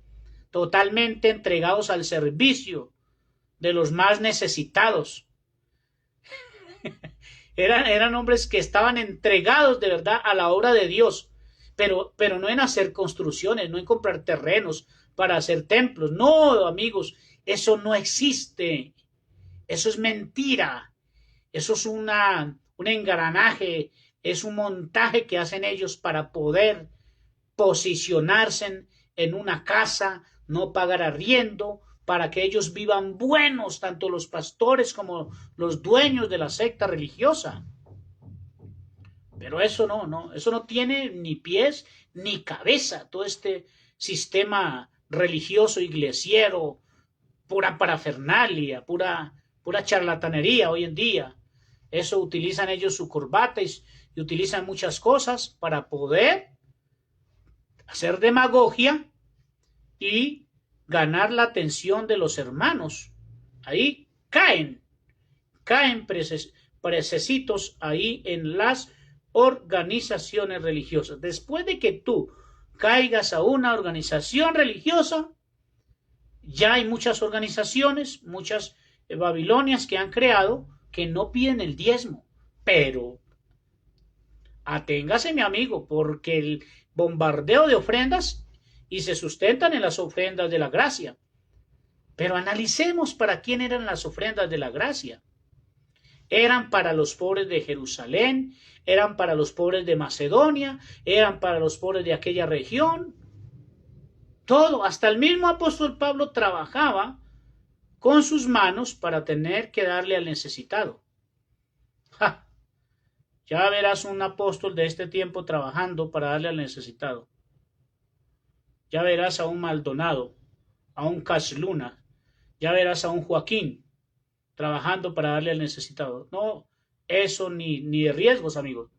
totalmente entregados al servicio de los más necesitados. Eran hombres que estaban entregados de verdad a la obra de Dios, pero no en hacer construcciones, no en comprar terrenos para hacer templos. No, amigos, eso no existe. Eso es mentira. Eso es un engranaje, es un montaje que hacen ellos para poder posicionarse en una casa, no pagar arriendo, para que ellos vivan buenos, tanto los pastores como los dueños de la secta religiosa. Pero eso eso no tiene ni pies ni cabeza, todo este sistema religioso, iglesiero, pura parafernalia, pura charlatanería hoy en día. Eso utilizan ellos su corbata y utilizan muchas cosas para poder hacer demagogia y ganar la atención de los hermanos. Ahí caen precesitos ahí en las organizaciones religiosas. Después de que tú caigas a una organización religiosa, ya hay muchas organizaciones, muchas babilonias que han creado que no piden el diezmo, pero aténgase mi amigo, porque el bombardeo de ofrendas y se sustentan en las ofrendas de la gracia. Pero analicemos para quién eran las ofrendas de la gracia. Eran para los pobres de Jerusalén, eran para los pobres de Macedonia, eran para los pobres de aquella región. Todo, hasta el mismo apóstol Pablo trabajaba con sus manos para tener que darle al necesitado. ¡Ja! Ya verás un apóstol de este tiempo trabajando para darle al necesitado. Ya verás a un Maldonado, a un Casluna, ya verás a un Joaquín trabajando para darle al necesitado. No, eso ni de riesgos, amigos.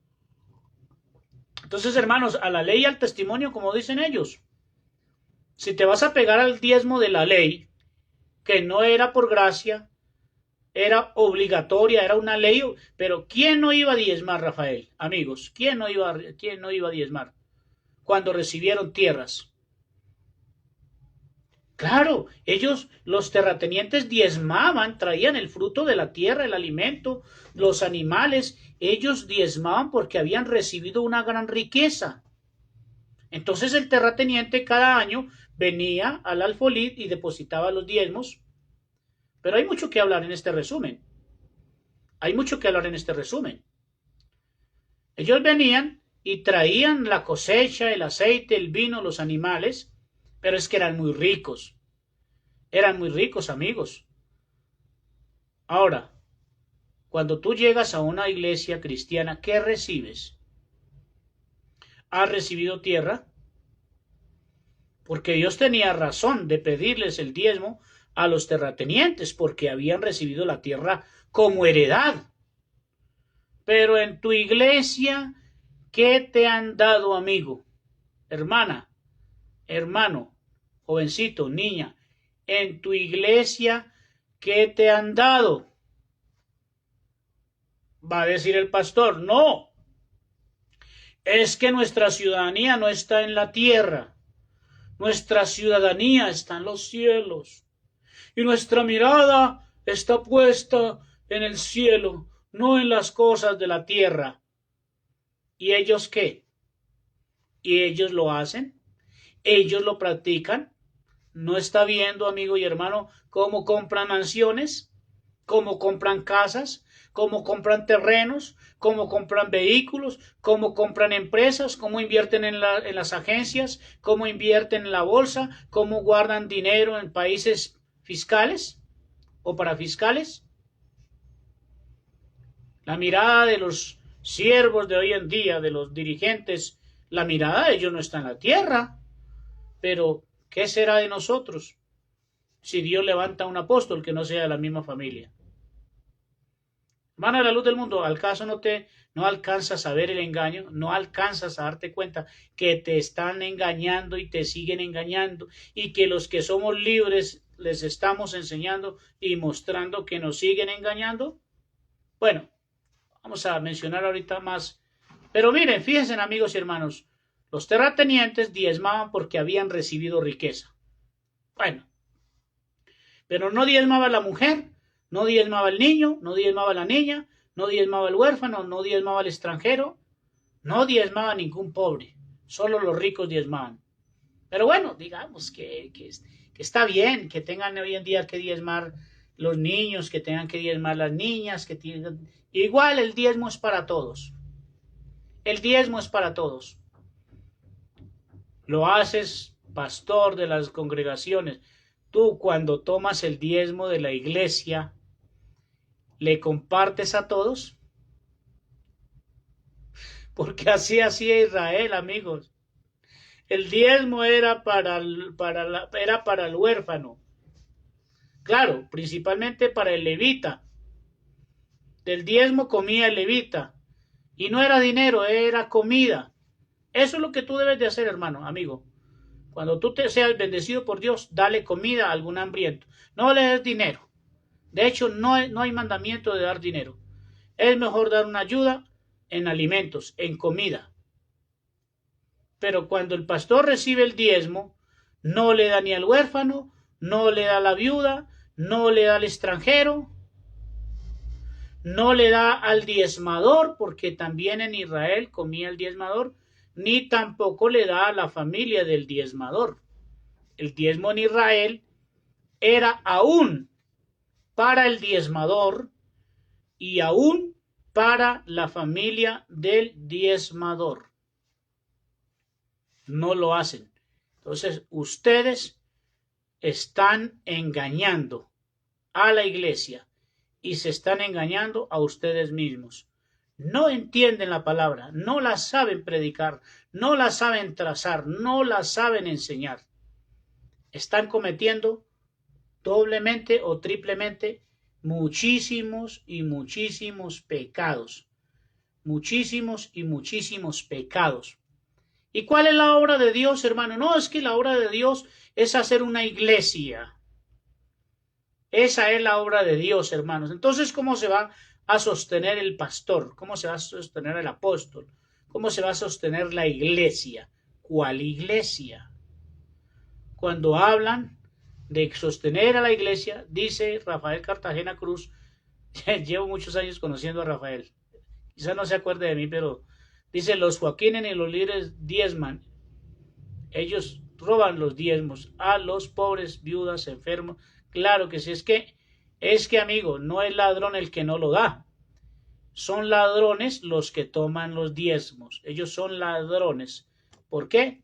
Entonces, hermanos, a la ley y al testimonio, como dicen ellos. Si te vas a pegar al diezmo de la ley, que no era por gracia, era obligatoria, era una ley, pero ¿quién no iba a diezmar, Rafael? Amigos, ¿quién no iba a diezmar cuando recibieron tierras? Claro, ellos, los terratenientes, diezmaban, traían el fruto de la tierra, el alimento, los animales, ellos diezmaban porque habían recibido una gran riqueza. Entonces el terrateniente cada año venía al alfolí y depositaba los diezmos. Pero hay mucho que hablar en este resumen. Ellos venían y traían la cosecha, el aceite, el vino, los animales, pero es que eran muy ricos. Eran muy ricos, amigos. Ahora, cuando tú llegas a una iglesia cristiana, ¿qué recibes? ¿Has recibido tierra? Porque Dios tenía razón de pedirles el diezmo a los terratenientes, porque habían recibido la tierra como heredad. Pero en tu iglesia, ¿qué te han dado, amigo? Hermana, hermano, jovencito, niña, en tu iglesia, ¿qué te han dado? Va a decir el pastor, no, es que nuestra ciudadanía no está en la tierra, nuestra ciudadanía está en los cielos, y nuestra mirada está puesta en el cielo, no en las cosas de la tierra. ¿Y ellos qué? ¿Y ellos lo hacen? ¿Ellos lo practican? ¿No está viendo, amigo y hermano, cómo compran mansiones? ¿Cómo compran casas? ¿Cómo compran terrenos? ¿Cómo compran vehículos? ¿Cómo compran empresas? ¿Cómo invierten en las agencias? ¿Cómo invierten en la bolsa? ¿Cómo guardan dinero en países fiscales o parafiscales? La mirada de los siervos de hoy en día, de los dirigentes, la mirada de ellos no está en la tierra. Pero, ¿qué será de nosotros si Dios levanta un apóstol que no sea de la misma familia? Hermano de la luz del mundo, ¿acaso no alcanzas a ver el engaño? ¿No alcanzas a darte cuenta que te están engañando y te siguen engañando? Y que los que somos libres les estamos enseñando y mostrando que nos siguen engañando. Bueno, vamos a mencionar ahorita más. Pero miren, fíjense, amigos y hermanos, los terratenientes diezmaban porque habían recibido riqueza. Bueno, pero no diezmaba la mujer, no diezmaba el niño, no diezmaba la niña, no diezmaba el huérfano, no diezmaba el extranjero, no diezmaba ningún pobre, solo los ricos diezmaban. Pero bueno, digamos que está bien que tengan hoy en día que diezmar los niños, que tengan que diezmar las niñas, igual el diezmo es para todos. El diezmo es para todos. Lo haces, pastor de las congregaciones, Tú cuando tomas el diezmo de la iglesia, ¿le compartes a todos? Porque así hacía Israel, amigos. El diezmo era era para el huérfano. Claro, principalmente para el levita. Del diezmo comía el levita. Y no era dinero, era comida. Eso es lo que tú debes de hacer, hermano, amigo. Cuando tú te seas bendecido por Dios, dale comida a algún hambriento. No le des dinero. De hecho, no hay mandamiento de dar dinero. Es mejor dar una ayuda en alimentos, en comida. Pero cuando el pastor recibe el diezmo, no le da ni al huérfano, no le da a la viuda, no le da al extranjero, no le da al diezmador, porque también en Israel comía el diezmador, ni tampoco le da a la familia del diezmador. El diezmo en Israel era aún para el diezmador y aún para la familia del diezmador. No lo hacen. Entonces, ustedes están engañando a la iglesia y se están engañando a ustedes mismos. No entienden la palabra, no la saben predicar, no la saben trazar, no la saben enseñar. Están cometiendo doblemente o triplemente muchísimos y muchísimos pecados. Muchísimos y muchísimos pecados. ¿Y cuál es la obra de Dios, hermano? No, es que la obra de Dios es hacer una iglesia. Esa es la obra de Dios, hermanos. Entonces, ¿cómo se va a sostener el pastor? ¿Cómo se va a sostener el apóstol? ¿Cómo se va a sostener la iglesia? ¿Cuál iglesia? Cuando hablan de sostener a la iglesia, dice Rafael Cartagena Cruz, llevo muchos años conociendo a Rafael, quizá no se acuerde de mí, pero dice, los Joaquines y los líderes diezman, ellos roban los diezmos a los pobres, viudas, enfermos. Claro que sí, es que amigo, no es ladrón el que no lo da, son ladrones los que toman los diezmos, ellos son ladrones. ¿Por qué?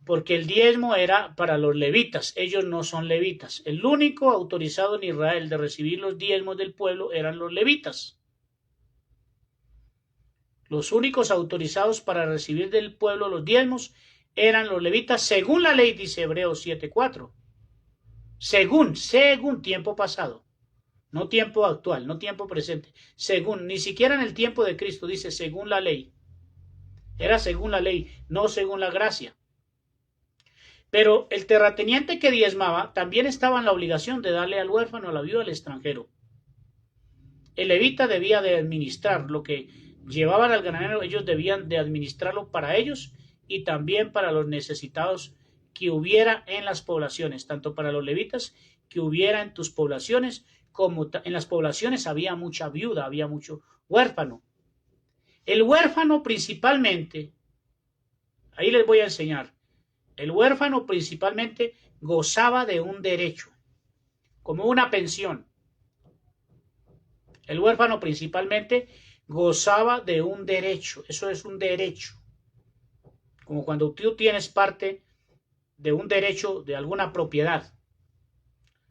Porque el diezmo era para los levitas, ellos no son levitas. El único autorizado en Israel de recibir los diezmos del pueblo eran los levitas. Los únicos autorizados para recibir del pueblo los diezmos eran los levitas, según la ley, dice Hebreos 7:4. Según tiempo pasado, no tiempo actual, no tiempo presente, según, ni siquiera en el tiempo de Cristo, dice según la ley. Era según la ley, no según la gracia. Pero el terrateniente que diezmaba también estaba en la obligación de darle al huérfano, a la viuda, al extranjero. El levita debía de administrar lo que llevaban al granero, ellos debían de administrarlo para ellos y también para los necesitados que hubiera en las poblaciones, tanto para los levitas que hubiera en tus poblaciones, como en las poblaciones había mucha viuda, había mucho huérfano. El huérfano principalmente, ahí les voy a enseñar, el huérfano principalmente gozaba de un derecho, como una pensión. El huérfano principalmente gozaba de un derecho, eso es un derecho. Como cuando tú tienes parte de un derecho de alguna propiedad.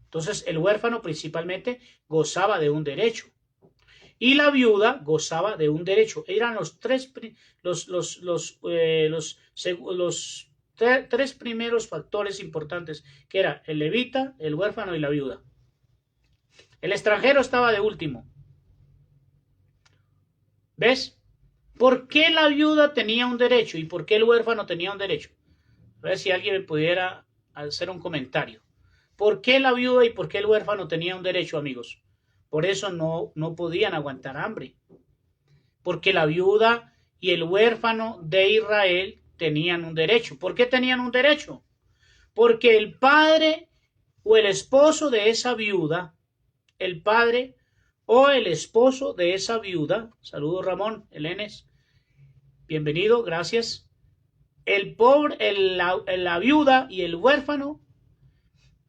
Entonces el huérfano principalmente gozaba de un derecho. Y la viuda gozaba de un derecho. Eran los tres primeros factores importantes, que era el levita, el huérfano y la viuda. El extranjero estaba de último. ¿Ves? ¿Por qué la viuda tenía un derecho y por qué el huérfano tenía un derecho? A ver si alguien me pudiera hacer un comentario. ¿Por qué la viuda y por qué el huérfano tenía un derecho, amigos? Por eso no podían aguantar hambre. Porque la viuda y el huérfano de Israel tenían un derecho. ¿Por qué tenían un derecho? Porque el padre o el esposo de esa viuda, el padre o el esposo de esa viuda, saludos Ramón, Elenes, bienvenido, gracias. La viuda y el huérfano,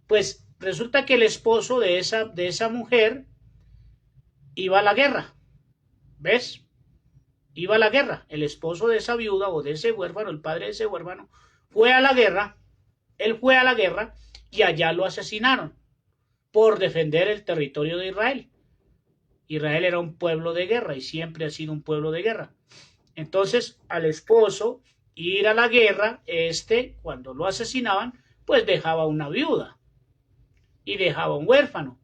pues resulta que el esposo de esa mujer iba a la guerra, ¿ves? Iba a la guerra, el esposo de esa viuda o de ese huérfano, el padre de ese huérfano, fue a la guerra, él fue a la guerra y allá lo asesinaron por defender el territorio de Israel. Israel era un pueblo de guerra y siempre ha sido un pueblo de guerra. Entonces, al esposo ir a la guerra, cuando lo asesinaban, pues dejaba una viuda y dejaba un huérfano.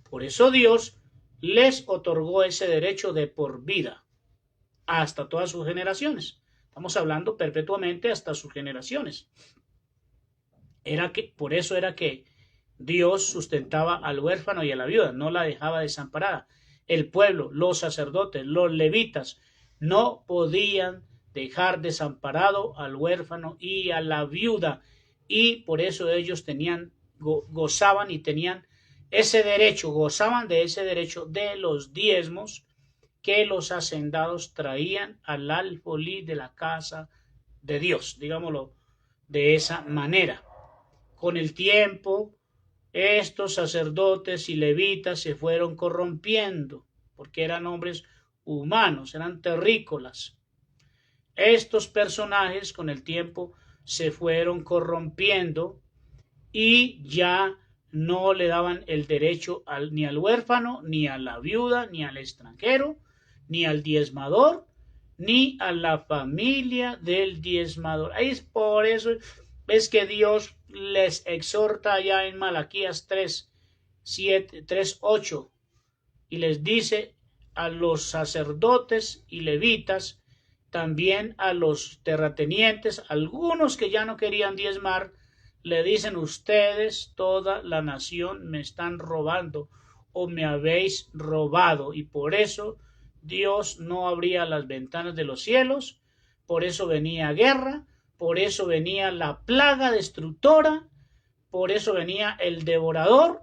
Por eso Dios les otorgó ese derecho de por vida hasta todas sus generaciones. Estamos hablando perpetuamente hasta sus generaciones. Por eso era que Dios sustentaba al huérfano y a la viuda, no la dejaba desamparada. El pueblo, los sacerdotes, los levitas, no podían dejar desamparado al huérfano y a la viuda, y por eso ellos gozaban y tenían ese derecho, gozaban de ese derecho de los diezmos que los hacendados traían al alfolí de la casa de Dios, digámoslo de esa manera. Con el tiempo, estos sacerdotes y levitas se fueron corrompiendo, porque eran hombres humanos, eran terrícolas. Estos personajes con el tiempo se fueron corrompiendo y ya no le daban el derecho ni al huérfano, ni a la viuda, ni al extranjero, ni al diezmador, ni a la familia del diezmador. Ahí es por eso es que Dios les exhorta allá en Malaquías 3:8 y les dice a los sacerdotes y levitas, también a los terratenientes, algunos que ya no querían diezmar, le dicen: ustedes, toda la nación, me están robando o me habéis robado, y por eso Dios no abría las ventanas de los cielos, por eso venía guerra, por eso venía la plaga destructora, por eso venía el devorador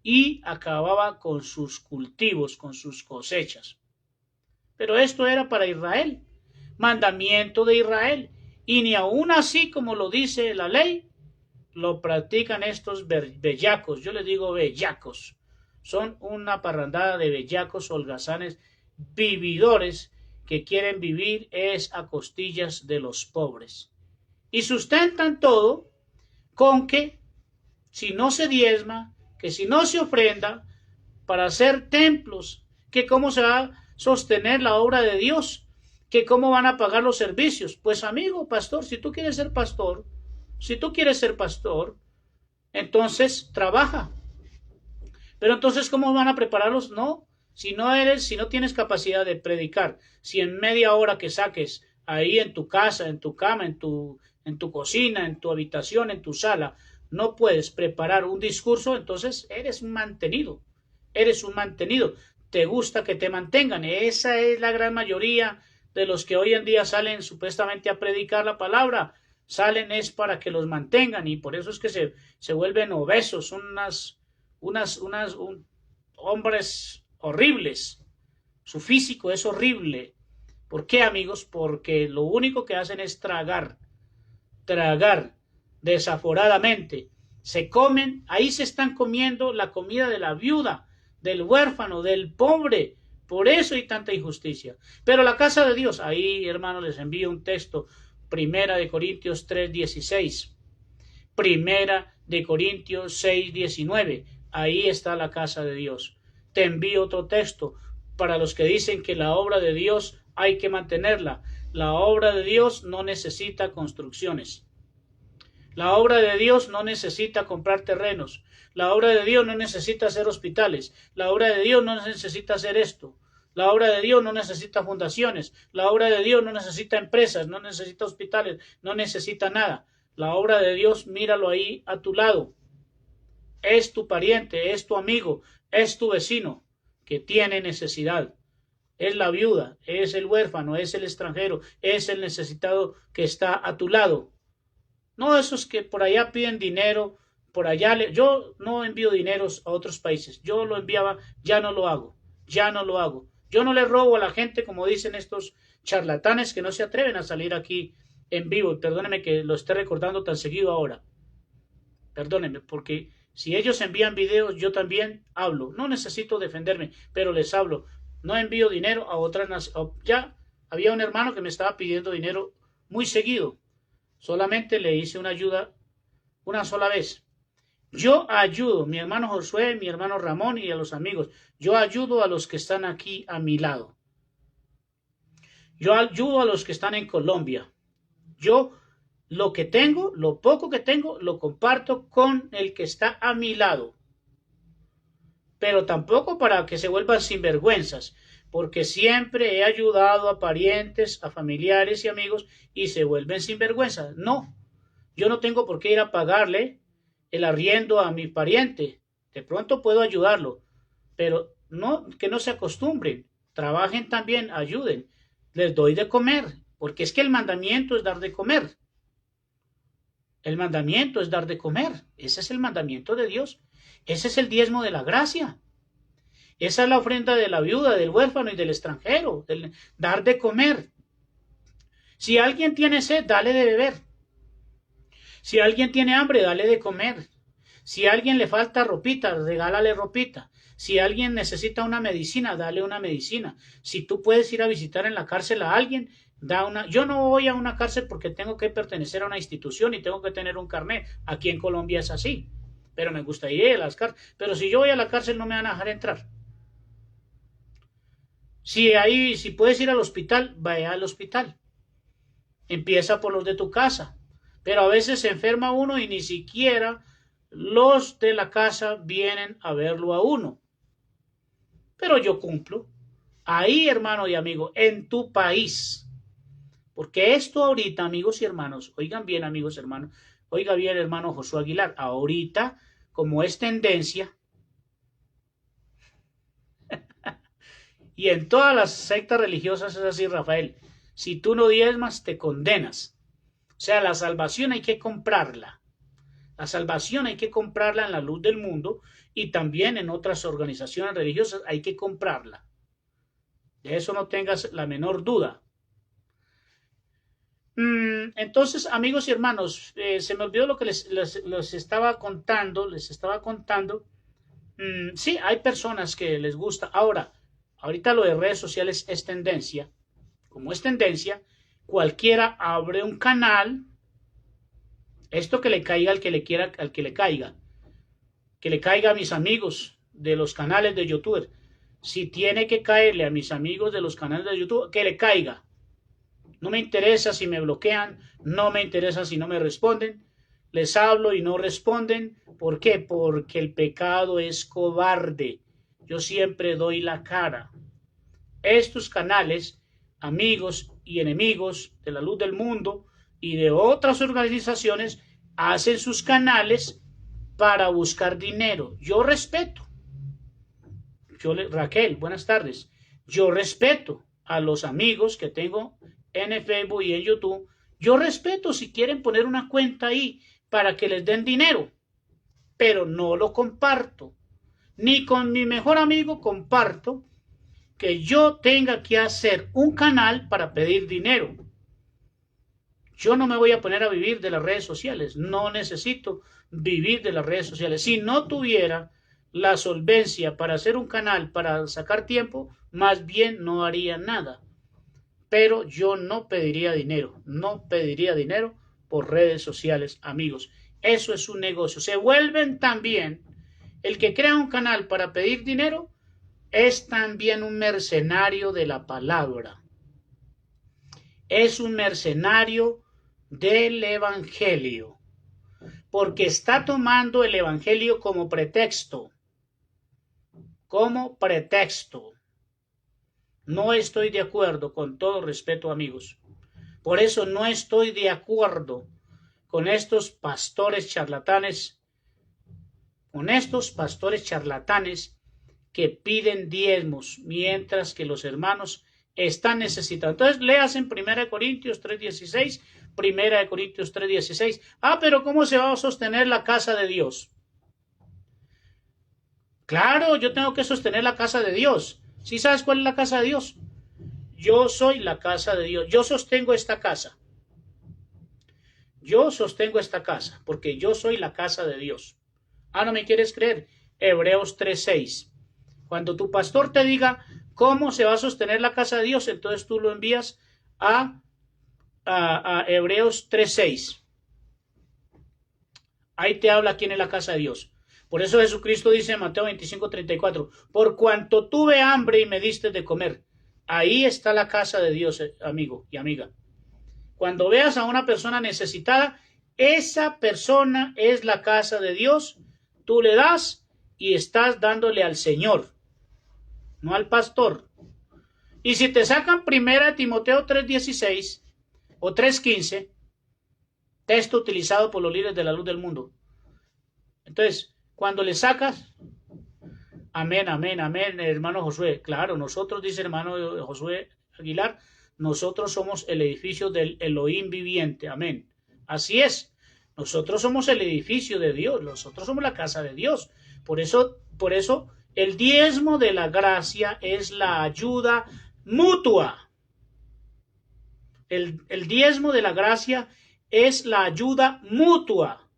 y acababa con sus cultivos, con sus cosechas. Pero esto era para Israel, mandamiento de Israel, y ni aun así como lo dice la ley, lo practican estos bellacos. Yo les digo bellacos. Son una parrandada de bellacos, holgazanes, vividores, que quieren vivir es a costillas de los pobres. Y sustentan todo con que si no se diezma, que si no se ofrenda para hacer templos, que cómo se va a sostener la obra de Dios, que cómo van a pagar los servicios. Pues amigo pastor, si tú quieres ser pastor, entonces trabaja. Pero entonces, ¿cómo van a prepararlos? No, si no tienes capacidad de predicar, si en media hora que saques ahí en tu casa, en tu cama, en tu cocina, en tu habitación, en tu sala, no puedes preparar un discurso, entonces eres un mantenido. Te gusta que te mantengan. Esa es la gran mayoría de los que hoy en día salen supuestamente a predicar la palabra. Salen es para que los mantengan, y por eso es que se vuelven obesos, hombres horribles. Su físico es horrible. ¿Por qué, amigos? Porque lo único que hacen es tragar desaforadamente. Ahí se están comiendo la comida de la viuda, del huérfano, del pobre. Por eso hay tanta injusticia. Pero la casa de Dios, ahí, hermanos, les envío un texto. Primera de Corintios 3:16. Primera de Corintios 6:19. Ahí está la casa de Dios. Te envío otro texto para los que dicen que la obra de Dios hay que mantenerla. La obra de Dios no necesita construcciones. La obra de Dios no necesita comprar terrenos. La obra de Dios no necesita hacer hospitales. La obra de Dios no necesita hacer esto. La obra de Dios no necesita fundaciones. La obra de Dios no necesita empresas, no necesita hospitales, no necesita nada. La obra de Dios, míralo ahí a tu lado. Es tu pariente, es tu amigo, es tu vecino que tiene necesidad. Es la viuda, es el huérfano, es el extranjero, es el necesitado que está a tu lado. No esos que por allá piden dinero, por allá. Yo no envío dineros a otros países. Yo lo enviaba, ya no lo hago. Yo no le robo a la gente como dicen estos charlatanes que no se atreven a salir aquí en vivo. Y perdónenme que lo esté recordando tan seguido ahora. Perdónenme, porque si ellos envían videos, yo también hablo. No necesito defenderme, pero les hablo. No envío dinero a otras naciones. Ya había un hermano que me estaba pidiendo dinero muy seguido. Solamente le hice una ayuda una sola vez. Yo ayudo, mi hermano Josué, mi hermano Ramón y a los amigos. Yo ayudo a los que están aquí a mi lado. Yo ayudo a los que están en Colombia. Yo lo que tengo, lo poco que tengo, lo comparto con el que está a mi lado. Pero tampoco para que se vuelvan sinvergüenzas, porque siempre he ayudado a parientes, a familiares y amigos y se vuelven sinvergüenzas. No, yo no tengo por qué ir a pagarle el arriendo a mi pariente. De pronto puedo ayudarlo, pero no, que no se acostumbren. Trabajen también, ayuden. Les doy de comer, porque es que el mandamiento es dar de comer. El mandamiento es dar de comer. Ese es el mandamiento de Dios. Ese es el diezmo de la gracia. Esa es la ofrenda de la viuda, del huérfano y del extranjero, del dar de comer. Si alguien tiene sed, dale de beber. Si alguien tiene hambre, dale de comer. Si a alguien le falta ropita, regálale ropita. Si alguien necesita una medicina, dale una medicina. Si tú puedes ir a visitar en la cárcel a alguien, da una. Yo no voy a una cárcel porque tengo que pertenecer a una institución y tengo que tener un carnet. Aquí en Colombia es así. Pero me gustaría ir a las cárceles. Pero si yo voy a la cárcel no me van a dejar entrar. Si puedes ir al hospital, vaya al hospital. Empieza por los de tu casa. Pero a veces se enferma uno y ni siquiera los de la casa vienen a verlo a uno. Pero yo cumplo. Ahí, hermano y amigo, en tu país. Porque esto ahorita, amigos y hermanos, oigan bien, amigos y hermanos, oiga bien, hermano Josué Aguilar, ahorita, como es tendencia, y en todas las sectas religiosas es así, Rafael, si tú no diezmas, te condenas. O sea, la salvación hay que comprarla. La salvación hay que comprarla en la luz del mundo y también en otras organizaciones religiosas hay que comprarla. De eso no tengas la menor duda. Entonces, amigos y hermanos, se me olvidó lo que les estaba contando. Sí, hay personas que les gusta. Ahorita lo de redes sociales es tendencia. Como es tendencia, cualquiera abre un canal. Esto que le caiga al que le quiera, al que le caiga. Que le caiga a mis amigos de los canales de YouTube. Si tiene que caerle a mis amigos de los canales de YouTube, que le caiga. No me interesa si me bloquean, no me interesa si no me responden. Les hablo y no responden. ¿Por qué? Porque el pecado es cobarde. Yo siempre doy la cara. Estos canales, amigos y enemigos de la luz del mundo y de otras organizaciones, hacen sus canales para buscar dinero. Yo respeto. Raquel, buenas tardes. Yo respeto a los amigos que tengo en Facebook y en YouTube. Yo respeto si quieren poner una cuenta ahí para que les den dinero, pero no lo comparto. Ni con mi mejor amigo comparto que yo tenga que hacer un canal para pedir dinero. Yo no me voy a poner a vivir de las redes sociales. No necesito vivir de las redes sociales. Si no tuviera la solvencia para hacer un canal, para sacar tiempo, más bien no haría nada. Pero yo no pediría dinero por redes sociales, amigos. Eso es un negocio. Se vuelven también, el que crea un canal para pedir dinero, es también un mercenario de la palabra. Es un mercenario del evangelio. Porque está tomando el evangelio como pretexto. Como pretexto. No estoy de acuerdo, con todo respeto, amigos. Por eso no estoy de acuerdo con estos pastores charlatanes, que piden diezmos, mientras que los hermanos están necesitados. Entonces, leas en 1 Corintios 3:16, 1 Corintios 3:16. Pero ¿cómo se va a sostener la casa de Dios? Claro, yo tengo que sostener la casa de Dios. ¿Sí sabes cuál es la casa de Dios? Yo soy la casa de Dios. Yo sostengo esta casa. Yo sostengo esta casa porque yo soy la casa de Dios. ¿No me quieres creer? Hebreos 3:6. Cuando tu pastor te diga cómo se va a sostener la casa de Dios, entonces tú lo envías a Hebreos 3:6. Ahí te habla quién es la casa de Dios. Por eso Jesucristo dice en Mateo 25:34, por cuanto tuve hambre y me diste de comer. Ahí está la casa de Dios, amigo y amiga. Cuando veas a una persona necesitada, esa persona es la casa de Dios. Tú le das y estás dándole al Señor, no al pastor. Y si te sacan 1 Timoteo 3:16 o 3:15, texto utilizado por los líderes de la luz del mundo. Entonces, cuando le sacas, amén, amén, amén, hermano Josué. Claro, nosotros, dice hermano Josué Aguilar, nosotros somos el edificio del Elohim viviente, amén. Así es, nosotros somos el edificio de Dios, nosotros somos la casa de Dios. Por eso, el diezmo de la gracia es la ayuda mutua. El diezmo de la gracia es la ayuda mutua.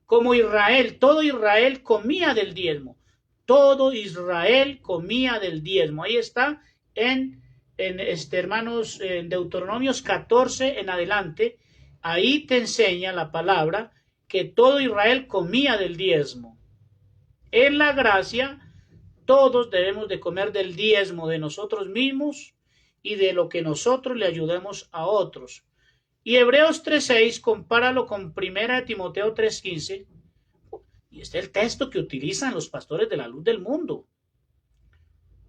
Como Israel, todo Israel comía del diezmo. Todo Israel comía del diezmo. Ahí está en hermanos, en Deuteronomios 14 en adelante. Ahí te enseña la palabra que todo Israel comía del diezmo. En la gracia, todos debemos de comer del diezmo de nosotros mismos y de lo que nosotros le ayudemos a otros. Y Hebreos 3:6, compáralo con 1 Timoteo 3:15, y este es el texto que utilizan los pastores de la luz del mundo.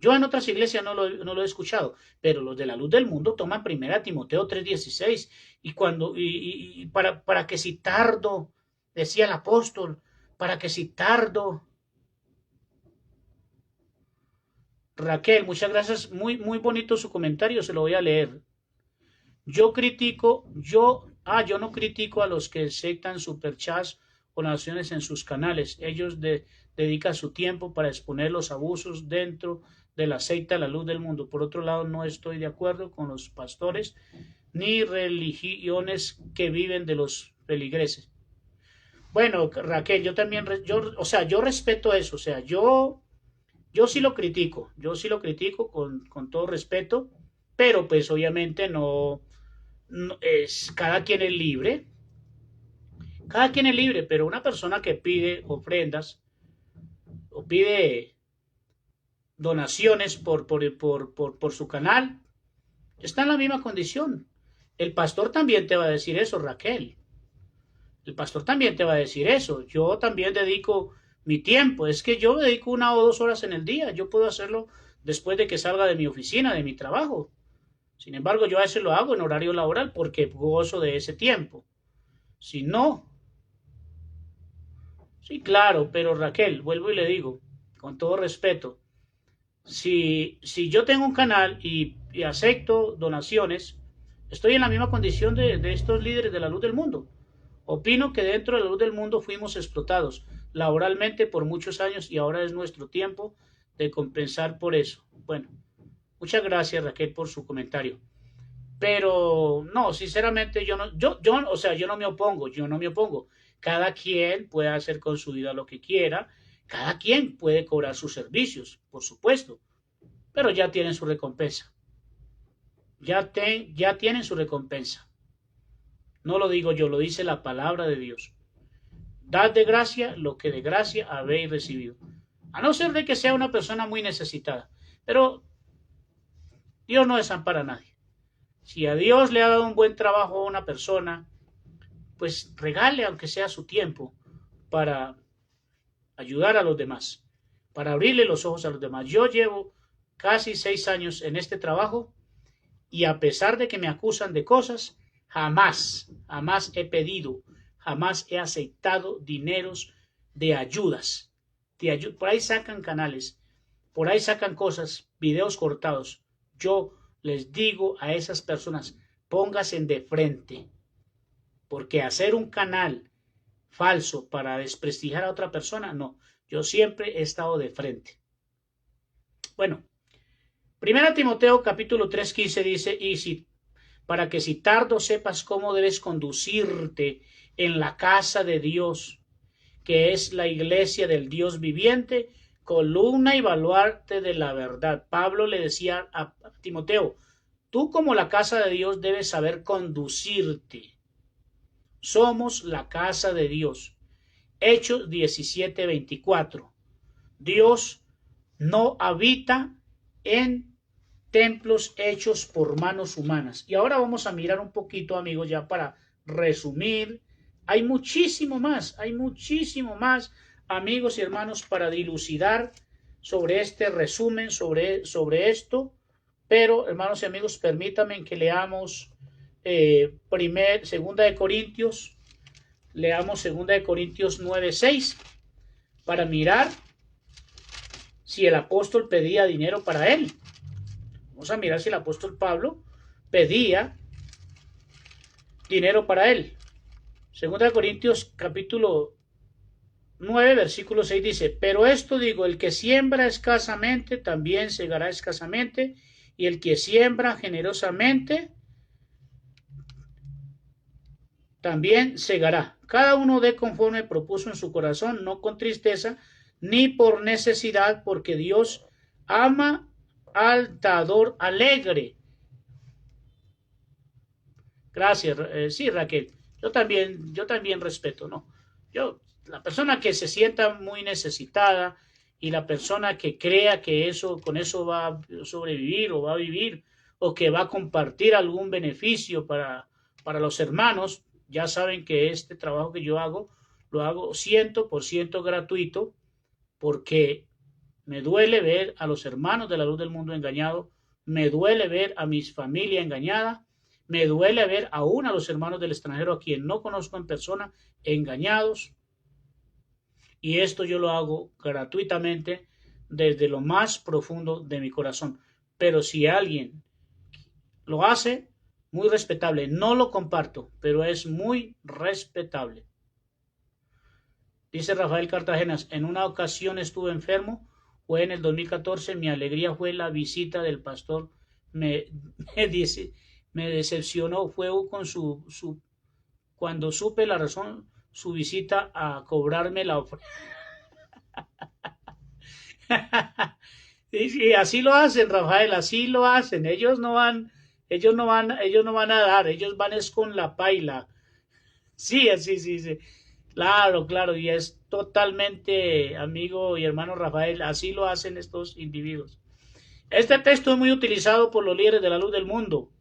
Yo en otras iglesias no lo he escuchado, pero los de la luz del mundo toman 1 Timoteo 3:16, y para que si tardo, decía el apóstol, para que si tardo. Raquel, muchas gracias, muy, muy bonito su comentario, se lo voy a leer. Yo no critico a los que aceptan superchats o donaciones en sus canales. Ellos dedican su tiempo para exponer los abusos dentro de la secta a la luz del mundo. Por otro lado, no estoy de acuerdo con los pastores ni religiones que viven de los feligreses. Bueno, Raquel, yo también, yo respeto eso, yo sí lo critico, con todo respeto, pero pues obviamente no es, cada quien es libre, pero una persona que pide ofrendas o pide donaciones por su canal, está en la misma condición. El pastor también te va a decir eso, Raquel. El pastor también te va a decir eso. Yo también dedico mi tiempo. Es que yo dedico 1 o 2 horas en el día. Yo puedo hacerlo después de que salga de mi oficina, de mi trabajo. Sin embargo, yo a veces lo hago en horario laboral porque gozo de ese tiempo. Si no, sí, claro, pero Raquel, vuelvo y le digo, con todo respeto, si yo tengo un canal y acepto donaciones, estoy en la misma condición de estos líderes de la luz del mundo. Opino que dentro de la luz del mundo fuimos explotados laboralmente por muchos años y ahora es nuestro tiempo de compensar por eso. Bueno, muchas gracias Raquel por su comentario. Pero no, sinceramente yo no me opongo. Cada quien puede hacer con su vida lo que quiera, cada quien puede cobrar sus servicios, por supuesto, pero ya tienen su recompensa. Ya tienen su recompensa. No lo digo yo, lo dice la palabra de Dios. Dad de gracia lo que de gracia habéis recibido. A no ser de que sea una persona muy necesitada. Pero Dios no desampara a nadie. Si a Dios le ha dado un buen trabajo a una persona, pues regale aunque sea su tiempo para ayudar a los demás, para abrirle los ojos a los demás. Yo llevo casi 6 años en este trabajo y a pesar de que me acusan de cosas, jamás he pedido, jamás he aceptado dineros de ayudas. Por ahí sacan canales, por ahí sacan cosas, videos cortados. Yo les digo a esas personas, pónganse de frente, porque hacer un canal falso para desprestigiar a otra persona, no. Yo siempre he estado de frente. Bueno, 1 Timoteo capítulo 3:15 dice, para que si tardo sepas cómo debes conducirte en la casa de Dios, que es la iglesia del Dios viviente, columna y baluarte de la verdad. Pablo le decía a Timoteo, tú como la casa de Dios debes saber conducirte. Somos la casa de Dios. Hechos 17:24. Dios no habita en templos hechos por manos humanas. Y ahora vamos a mirar un poquito, amigos, ya para resumir. Hay muchísimo más, amigos y hermanos, para dilucidar sobre este resumen, sobre esto. Pero, hermanos y amigos, permítanme que leamos segunda de Corintios. Leamos segunda de Corintios 9:6 para mirar si el apóstol pedía dinero para él. Vamos a mirar si el apóstol Pablo pedía dinero para él. Segunda de Corintios capítulo 9, versículo 6 dice: pero esto digo, el que siembra escasamente también segará escasamente, y el que siembra generosamente también segará. Cada uno dé conforme propuso en su corazón, no con tristeza ni por necesidad, porque Dios ama al dador alegre. Gracias, sí, Raquel. Yo también respeto, ¿no? La persona que se sienta muy necesitada y la persona que crea que con eso va a sobrevivir o va a vivir o que va a compartir algún beneficio para los hermanos, ya saben que este trabajo que yo hago, lo hago 100% gratuito, porque me duele ver a los hermanos de la luz del mundo engañados, me duele ver a mi familia engañada, me duele ver aún a los hermanos del extranjero a quien no conozco en persona engañados. Y esto yo lo hago gratuitamente desde lo más profundo de mi corazón. Pero si alguien lo hace, muy respetable. No lo comparto, pero es muy respetable. Dice Rafael Cartagenas: en una ocasión estuve enfermo, fue en el 2014, mi alegría fue la visita del pastor, me decepcionó, fue cuando supe la razón, su visita a cobrarme la ofrenda. Y así lo hacen, Rafael, así lo hacen. Ellos no van a dar, ellos van es con la paila. Sí, así, sí. Claro, y es totalmente, amigo y hermano Rafael, así lo hacen estos individuos. Este texto es muy utilizado por los líderes de la luz del mundo.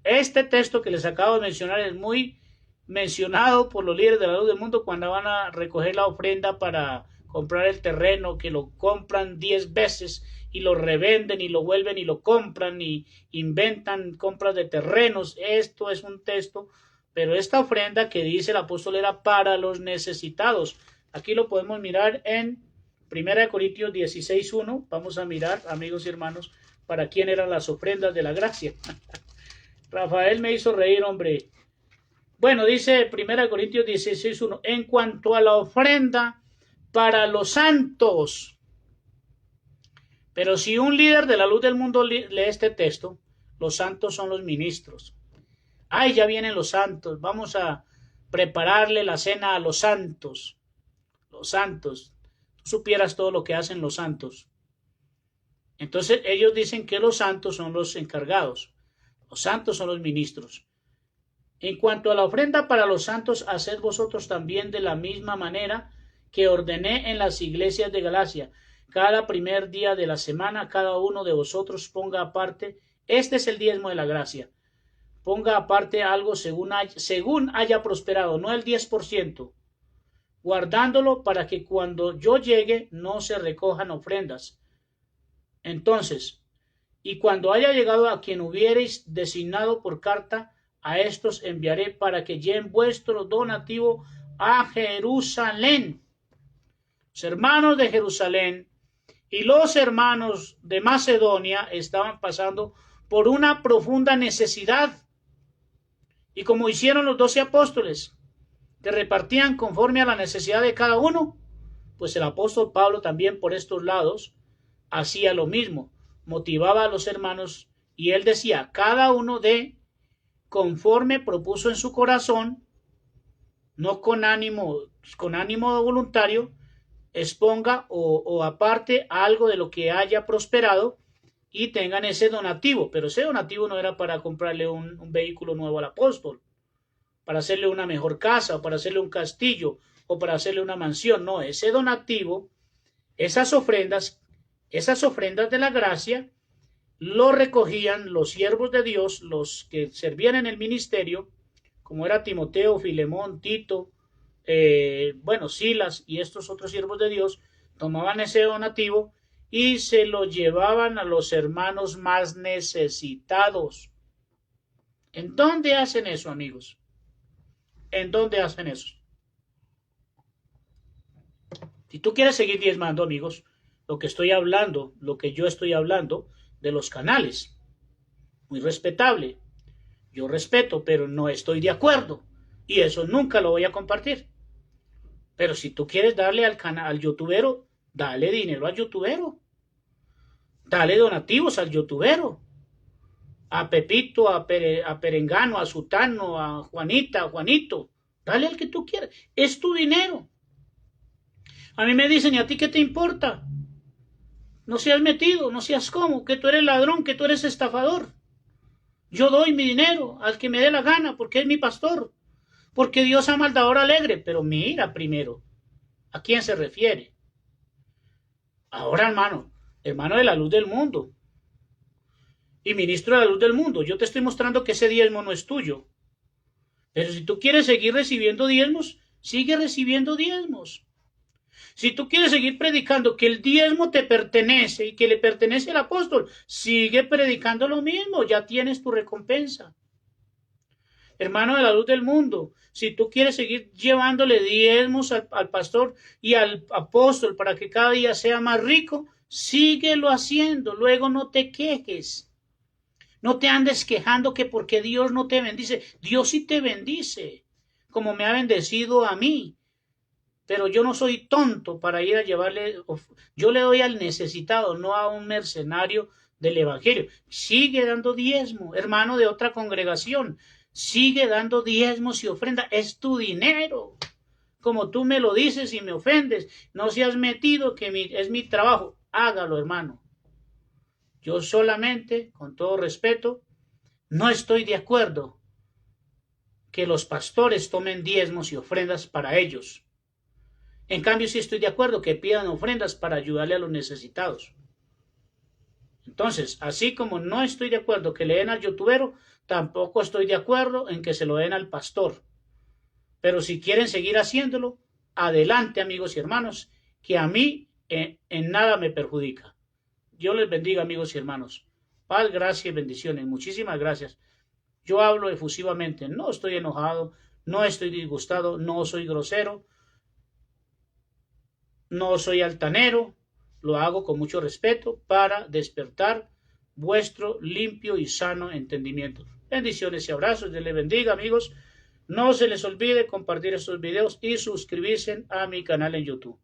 Este texto que les acabo de mencionar es muy mencionado por los líderes de la luz del mundo cuando van a recoger la ofrenda para comprar el terreno, que lo compran 10 veces y lo revenden y lo vuelven y lo compran y inventan compras de terrenos. Esto es un texto, pero esta ofrenda que dice el apóstol era para los necesitados. Aquí lo podemos mirar en 1 Corintios 16:1. Vamos a mirar, amigos y hermanos, para quién eran las ofrendas de la gracia. Rafael me hizo reír, hombre. Bueno, dice 1 Corintios 16:1, en cuanto a la ofrenda para los santos. Pero si un líder de la luz del mundo lee este texto, los santos son los ministros. Ay, ya vienen los santos, vamos a prepararle la cena a los santos. Los santos, tú supieras todo lo que hacen los santos. Entonces ellos dicen que los santos son los encargados, los santos son los ministros. En cuanto a la ofrenda para los santos, haced vosotros también de la misma manera que ordené en las iglesias de Galacia. Cada primer día de la semana, cada uno de vosotros ponga aparte, este es el diezmo de la gracia, ponga aparte algo según haya prosperado, no el 10%, guardándolo para que cuando yo llegue no se recojan ofrendas. Entonces, y cuando haya llegado a quien hubiereis designado por carta, a estos enviaré para que lleven vuestro donativo a Jerusalén. Los hermanos de Jerusalén y los hermanos de Macedonia estaban pasando por una profunda necesidad. Y como hicieron los 12 apóstoles, que repartían conforme a la necesidad de cada uno, pues el apóstol Pablo también por estos lados hacía lo mismo, motivaba a los hermanos y él decía, cada uno de conforme propuso en su corazón, no con ánimo voluntario, exponga o aparte algo de lo que haya prosperado y tengan ese donativo. Pero ese donativo no era para comprarle un vehículo nuevo al apóstol, para hacerle una mejor casa o para hacerle un castillo o para hacerle una mansión. No, ese donativo, esas ofrendas de la gracia, lo recogían los siervos de Dios, los que servían en el ministerio, como era Timoteo, Filemón, Tito, Silas y estos otros siervos de Dios, tomaban ese donativo y se lo llevaban a los hermanos más necesitados. ¿En dónde hacen eso, amigos? ¿En dónde hacen eso? Si tú quieres seguir diezmando, amigos, lo que yo estoy hablando de los canales, muy respetable. Yo respeto, pero no estoy de acuerdo. Y eso nunca lo voy a compartir. Pero si tú quieres darle al youtubero, dale dinero al youtubero. Dale donativos al youtubero. A Pepito, a Perengano, a Sutano, a Juanita, a Juanito. Dale al que tú quieras. Es tu dinero. A mí me dicen, ¿y a ti qué te importa? No seas metido, no seas como, que tú eres ladrón, que tú eres estafador. Yo doy mi dinero al que me dé la gana, porque es mi pastor. Porque Dios ama al dador alegre. Pero mira primero, ¿a quién se refiere? Ahora, hermano de la luz del mundo. Y ministro de la luz del mundo, yo te estoy mostrando que ese diezmo no es tuyo. Pero si tú quieres seguir recibiendo diezmos, sigue recibiendo diezmos. Si tú quieres seguir predicando que el diezmo te pertenece y que le pertenece al apóstol, sigue predicando lo mismo, ya tienes tu recompensa. Hermano de la luz del mundo, si tú quieres seguir llevándole diezmos al pastor y al apóstol para que cada día sea más rico, síguelo haciendo, luego no te quejes. No te andes quejando que porque Dios no te bendice. Dios sí te bendice, como me ha bendecido a mí. Pero yo no soy tonto para ir a llevarle. Yo le doy al necesitado, no a un mercenario del evangelio. Sigue dando diezmo, hermano de otra congregación. Sigue dando diezmos y ofrenda. Es tu dinero. Como tú me lo dices y me ofendes, no seas metido que es mi trabajo. Hágalo, hermano. Yo solamente, con todo respeto, no estoy de acuerdo que los pastores tomen diezmos y ofrendas para ellos. En cambio, sí estoy de acuerdo que pidan ofrendas para ayudarle a los necesitados. Entonces, así como no estoy de acuerdo que le den al youtubero, tampoco estoy de acuerdo en que se lo den al pastor. Pero si quieren seguir haciéndolo, adelante, amigos y hermanos, que a mí en nada me perjudica. Dios les bendiga, amigos y hermanos. Paz, gracia y bendiciones. Muchísimas gracias. Yo hablo efusivamente, no estoy enojado, no estoy disgustado, no soy grosero, no soy altanero, lo hago con mucho respeto para despertar vuestro limpio y sano entendimiento. Bendiciones y abrazos, Dios les bendiga, amigos. No se les olvide compartir estos videos y suscribirse a mi canal en YouTube.